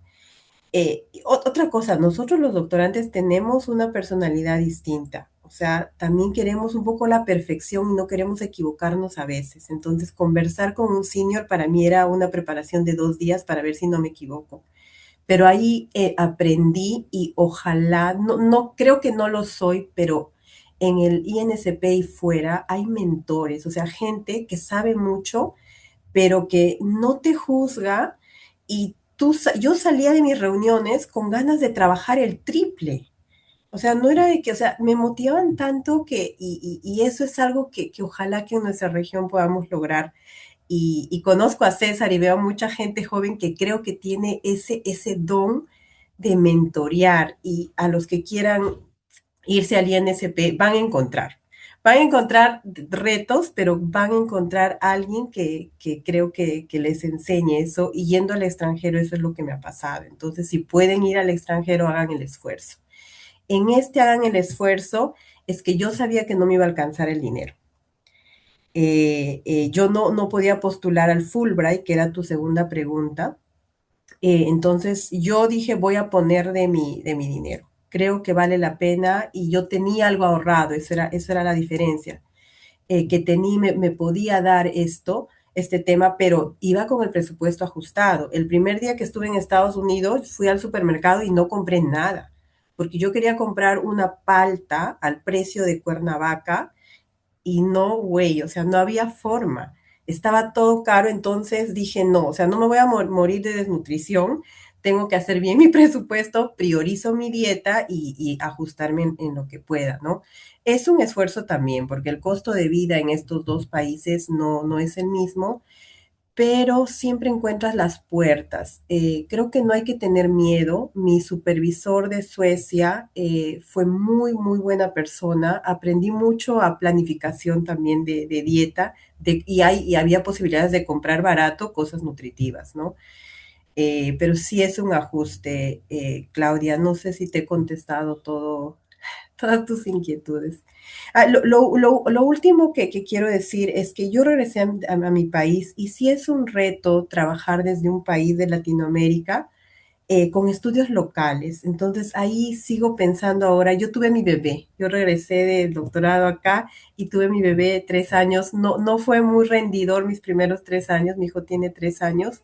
otra cosa, nosotros los doctorantes tenemos una personalidad distinta. O sea, también queremos un poco la perfección y no queremos equivocarnos a veces. Entonces, conversar con un senior para mí era una preparación de 2 días para ver si no me equivoco. Pero ahí aprendí y ojalá, no creo que no lo soy, pero en el INSP y fuera hay mentores, o sea, gente que sabe mucho pero que no te juzga y yo salía de mis reuniones con ganas de trabajar el triple. O sea, no era de que, o sea, me motivaban tanto y eso es algo que ojalá que en nuestra región podamos lograr. Y conozco a César y veo a mucha gente joven que creo que tiene ese don de mentorear y a los que quieran irse al INSP van a encontrar. Van a encontrar retos, pero van a encontrar a alguien que creo que les enseñe eso y yendo al extranjero eso es lo que me ha pasado. Entonces, si pueden ir al extranjero, hagan el esfuerzo. En este hagan el esfuerzo es que yo sabía que no me iba a alcanzar el dinero. Yo no podía postular al Fulbright, que era tu segunda pregunta. Entonces yo dije, voy a poner de mi dinero. Creo que vale la pena y yo tenía algo ahorrado, eso era la diferencia. Que tenía, me podía dar este tema, pero iba con el presupuesto ajustado. El primer día que estuve en Estados Unidos fui al supermercado y no compré nada, porque yo quería comprar una palta al precio de Cuernavaca y no, güey, o sea, no había forma. Estaba todo caro, entonces dije, no, o sea, no me voy a morir de desnutrición, tengo que hacer bien mi presupuesto, priorizo mi dieta y ajustarme en lo que pueda, ¿no? Es un esfuerzo también, porque el costo de vida en estos dos países no es el mismo, pero siempre encuentras las puertas. Creo que no hay que tener miedo. Mi supervisor de Suecia fue muy, muy buena persona. Aprendí mucho a planificación también de dieta y había posibilidades de comprar barato cosas nutritivas, ¿no? Pero sí es un ajuste, Claudia. No sé si te he contestado todas tus inquietudes. Lo último que quiero decir es que yo regresé a mi país y sí es un reto trabajar desde un país de Latinoamérica con estudios locales. Entonces ahí sigo pensando ahora, yo tuve mi bebé, yo regresé del doctorado acá y tuve mi bebé de 3 años. No, no fue muy rendidor mis primeros 3 años, mi hijo tiene 3 años,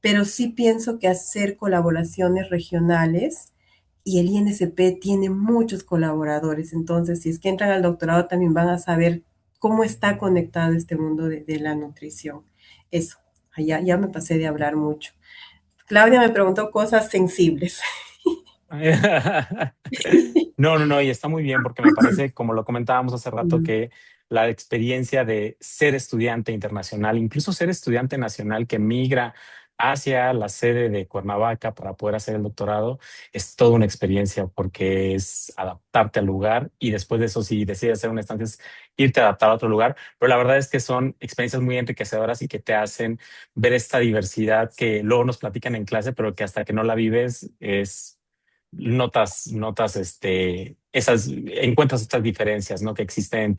pero sí pienso que hacer colaboraciones regionales y el INSP tiene muchos colaboradores, entonces si es que entran al doctorado también van a saber cómo está conectado este mundo de la nutrición. Eso, ya me pasé de hablar mucho. Claudia me preguntó cosas sensibles. No, no, no, y está muy bien porque me parece, como lo comentábamos hace rato, que la experiencia de ser estudiante internacional, incluso ser estudiante nacional que migra hacia la sede de Cuernavaca para poder hacer el doctorado, es toda una experiencia porque es adaptarte al lugar y después de eso, si decides hacer una estancia, es irte a adaptar a otro lugar. Pero la verdad es que son experiencias muy enriquecedoras y que te hacen ver esta diversidad que luego nos platican en clase, pero que hasta que no la vives es notas, encuentras estas diferencias, ¿no? Que existen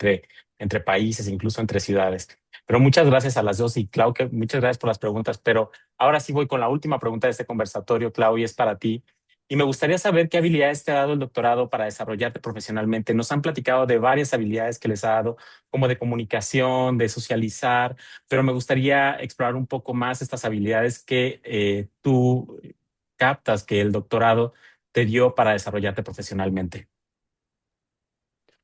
entre países, incluso entre ciudades. Pero muchas gracias a las dos y Clau, que muchas gracias por las preguntas. Pero ahora sí voy con la última pregunta de este conversatorio, Clau, y es para ti. Y me gustaría saber qué habilidades te ha dado el doctorado para desarrollarte profesionalmente. Nos han platicado de varias habilidades que les ha dado, como de comunicación, de socializar, pero me gustaría explorar un poco más estas habilidades que tú captas que el doctorado te dio para desarrollarte profesionalmente.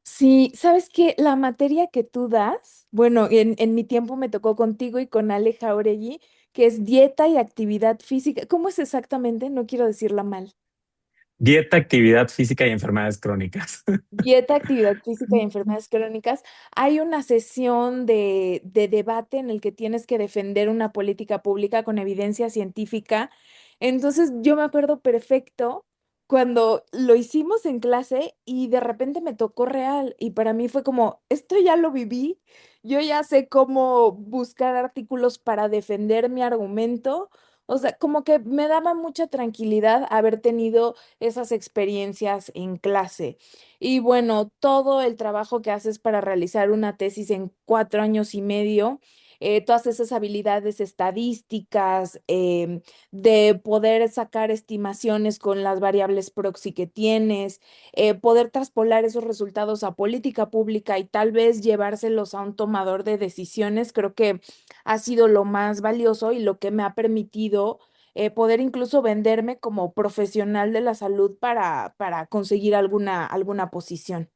Sí, ¿sabes qué? La materia que tú das, bueno, en mi tiempo me tocó contigo y con Ale Jauregui, que es dieta y actividad física. ¿Cómo es exactamente? No quiero decirla mal. Dieta, actividad física y enfermedades crónicas. Dieta, actividad física y enfermedades crónicas. Hay una sesión de debate en el que tienes que defender una política pública con evidencia científica. Entonces, yo me acuerdo perfecto cuando lo hicimos en clase y de repente me tocó real y para mí fue como, esto ya lo viví, yo ya sé cómo buscar artículos para defender mi argumento. O sea, como que me daba mucha tranquilidad haber tenido esas experiencias en clase. Y bueno, todo el trabajo que haces para realizar una tesis en 4 años y medio, todas esas habilidades estadísticas, de poder sacar estimaciones con las variables proxy que tienes, poder traspolar esos resultados a política pública y tal vez llevárselos a un tomador de decisiones, creo que ha sido lo más valioso y lo que me ha permitido poder incluso venderme como profesional de la salud para conseguir alguna posición.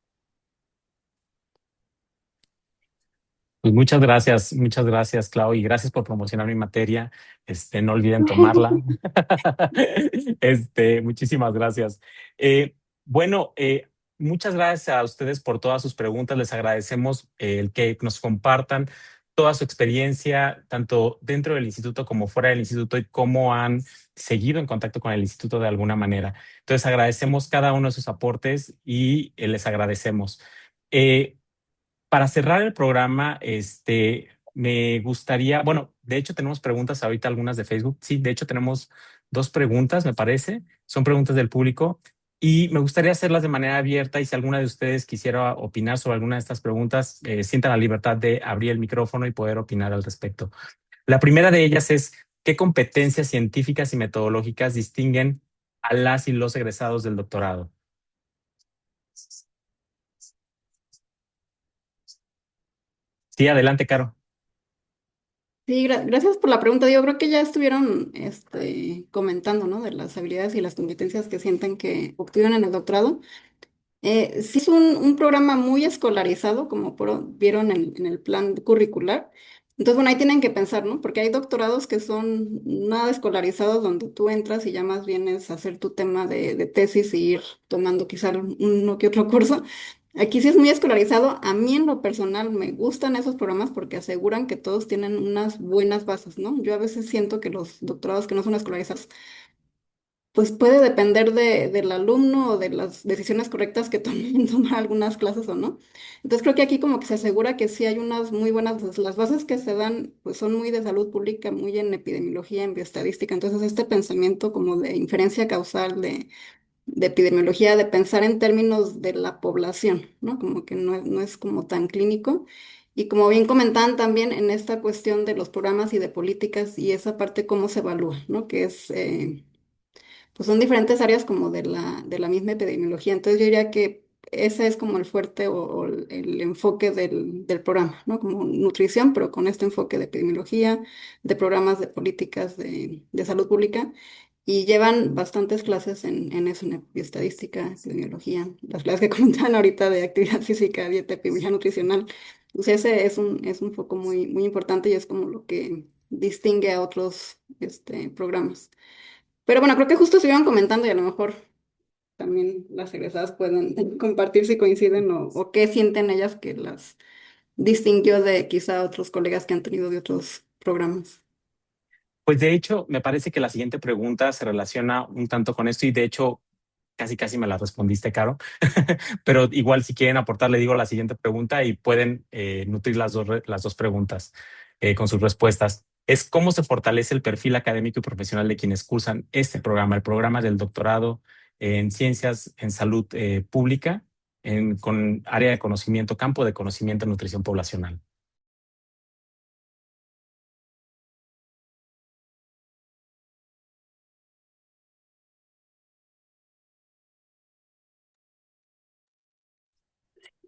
Pues muchas gracias, Clau, y gracias por promocionar mi materia. No olviden tomarla. Muchísimas gracias. Eh, bueno, muchas gracias a ustedes por todas sus preguntas. Les agradecemos el que nos compartan toda su experiencia, tanto dentro del instituto como fuera del instituto, y cómo han seguido en contacto con el instituto de alguna manera. Entonces, agradecemos cada uno de sus aportes y les agradecemos. Eh, para cerrar el programa, me gustaría, bueno, de hecho tenemos preguntas ahorita, algunas de Facebook. Sí, de hecho tenemos dos preguntas, me parece. Son preguntas del público y me gustaría hacerlas de manera abierta y si alguna de ustedes quisiera opinar sobre alguna de estas preguntas, sientan la libertad de abrir el micrófono y poder opinar al respecto. La primera de ellas es, ¿qué competencias científicas y metodológicas distinguen a las y los egresados del doctorado? Sí, adelante, Caro. Sí, gracias por la pregunta. Yo creo que ya estuvieron comentando, ¿no? De las habilidades y las competencias que sienten que obtuvieron en el doctorado. Sí es un programa muy escolarizado, como vieron en el plan curricular. Entonces, bueno, ahí tienen que pensar, ¿no? Porque hay doctorados que son nada escolarizados, donde tú entras y ya más bien es hacer tu tema de tesis y ir tomando quizá uno que otro curso. Aquí sí es muy escolarizado. A mí en lo personal me gustan esos programas porque aseguran que todos tienen unas buenas bases, ¿no? Yo a veces siento que los doctorados que no son escolarizados, pues puede depender del alumno o de las decisiones correctas que tomen tomar algunas clases o no. Entonces creo que aquí como que se asegura que sí hay unas muy buenas bases. Las bases que se dan pues son muy de salud pública, muy en epidemiología, en bioestadística. Entonces este pensamiento como de inferencia causal, de epidemiología, de pensar en términos de la población, ¿no? Como que no es como tan clínico. Y como bien comentaban también en esta cuestión de los programas y de políticas y esa parte cómo se evalúa, ¿no? Que es, pues son diferentes áreas como de la misma epidemiología. Entonces yo diría que ese es como el fuerte o el enfoque del programa, ¿no? Como nutrición, pero con este enfoque de epidemiología, de programas de políticas de salud pública. Y llevan bastantes clases en eso, en estadística, epidemiología, las clases que comentaban ahorita de actividad física, dieta, epidemiología nutricional. O sea, ese es un foco muy, muy importante y es como lo que distingue a otros programas. Pero bueno, creo que justo se iban comentando y a lo mejor también las egresadas pueden compartir si coinciden o qué sienten ellas que las distinguió de quizá otros colegas que han tenido de otros programas. Pues de hecho, me parece que la siguiente pregunta se relaciona un tanto con esto y de hecho casi me la respondiste, Caro. Pero igual si quieren aportar, le digo la siguiente pregunta y pueden nutrir las dos preguntas con sus respuestas. Es cómo se fortalece el perfil académico y profesional de quienes cursan este programa, el programa del doctorado en ciencias en salud pública, con área de conocimiento, campo de conocimiento en nutrición poblacional.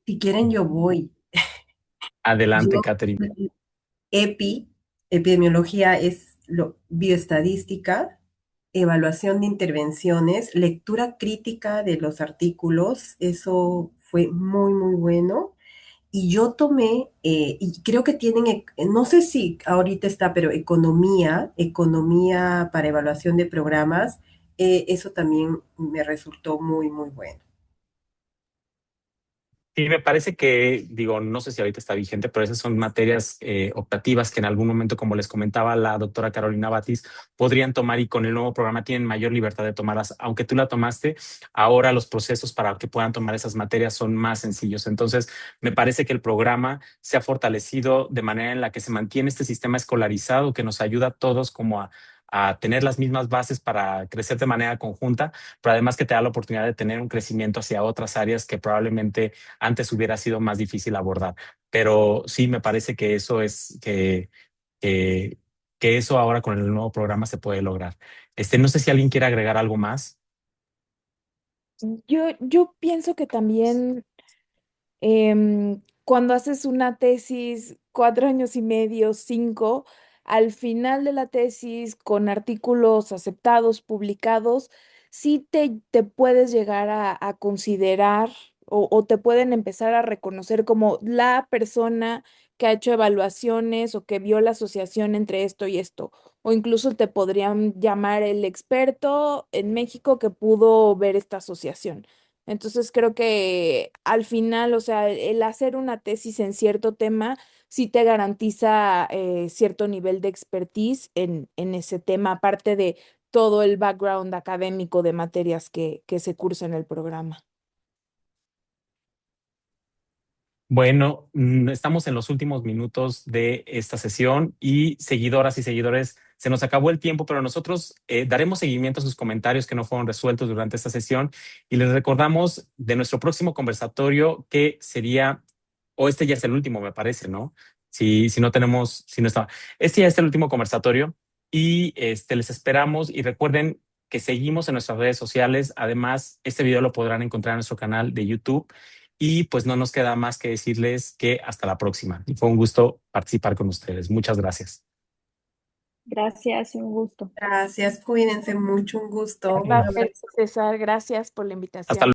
Si quieren, yo voy. Adelante, Yo, Catherine. EPI, epidemiología es bioestadística, evaluación de intervenciones, lectura crítica de los artículos, eso fue muy, muy bueno. Y yo tomé, y creo que tienen, no sé si ahorita está, pero economía para evaluación de programas, eso también me resultó muy, muy bueno. Sí, me parece que, digo, no sé si ahorita está vigente, pero esas son materias optativas que en algún momento, como les comentaba la doctora Carolina Batis, podrían tomar y con el nuevo programa tienen mayor libertad de tomarlas. Aunque tú la tomaste, ahora los procesos para que puedan tomar esas materias son más sencillos. Entonces, me parece que el programa se ha fortalecido de manera en la que se mantiene este sistema escolarizado que nos ayuda a todos como a tener las mismas bases para crecer de manera conjunta, pero además que te da la oportunidad de tener un crecimiento hacia otras áreas que probablemente antes hubiera sido más difícil abordar. Pero sí me parece que eso es que, que eso ahora con el nuevo programa se puede lograr. No sé si alguien quiere agregar algo más. Yo pienso que también cuando haces una tesis 4 años y medio, 5, al final de la tesis, con artículos aceptados, publicados, sí te puedes llegar a considerar o te pueden empezar a reconocer como la persona que ha hecho evaluaciones o que vio la asociación entre esto y esto. O incluso te podrían llamar el experto en México que pudo ver esta asociación. Entonces creo que al final, o sea, el hacer una tesis en cierto tema sí te garantiza cierto nivel de expertise en ese tema, aparte de todo el background académico de materias que se cursa en el programa. Bueno, estamos en los últimos minutos de esta sesión y seguidoras y seguidores, se nos acabó el tiempo, pero nosotros daremos seguimiento a sus comentarios que no fueron resueltos durante esta sesión y les recordamos de nuestro próximo conversatorio que sería, o este ya es el último, me parece, ¿no? Si no tenemos, si no está, este ya es el último conversatorio y les esperamos y recuerden que seguimos en nuestras redes sociales. Además, este video lo podrán encontrar en nuestro canal de YouTube. Y pues no nos queda más que decirles que hasta la próxima. Y fue un gusto participar con ustedes. Muchas gracias. Gracias, un gusto. Gracias, cuídense mucho, un gusto. Un Hasta Rafael, abrazo. César, gracias por la luego. invitación.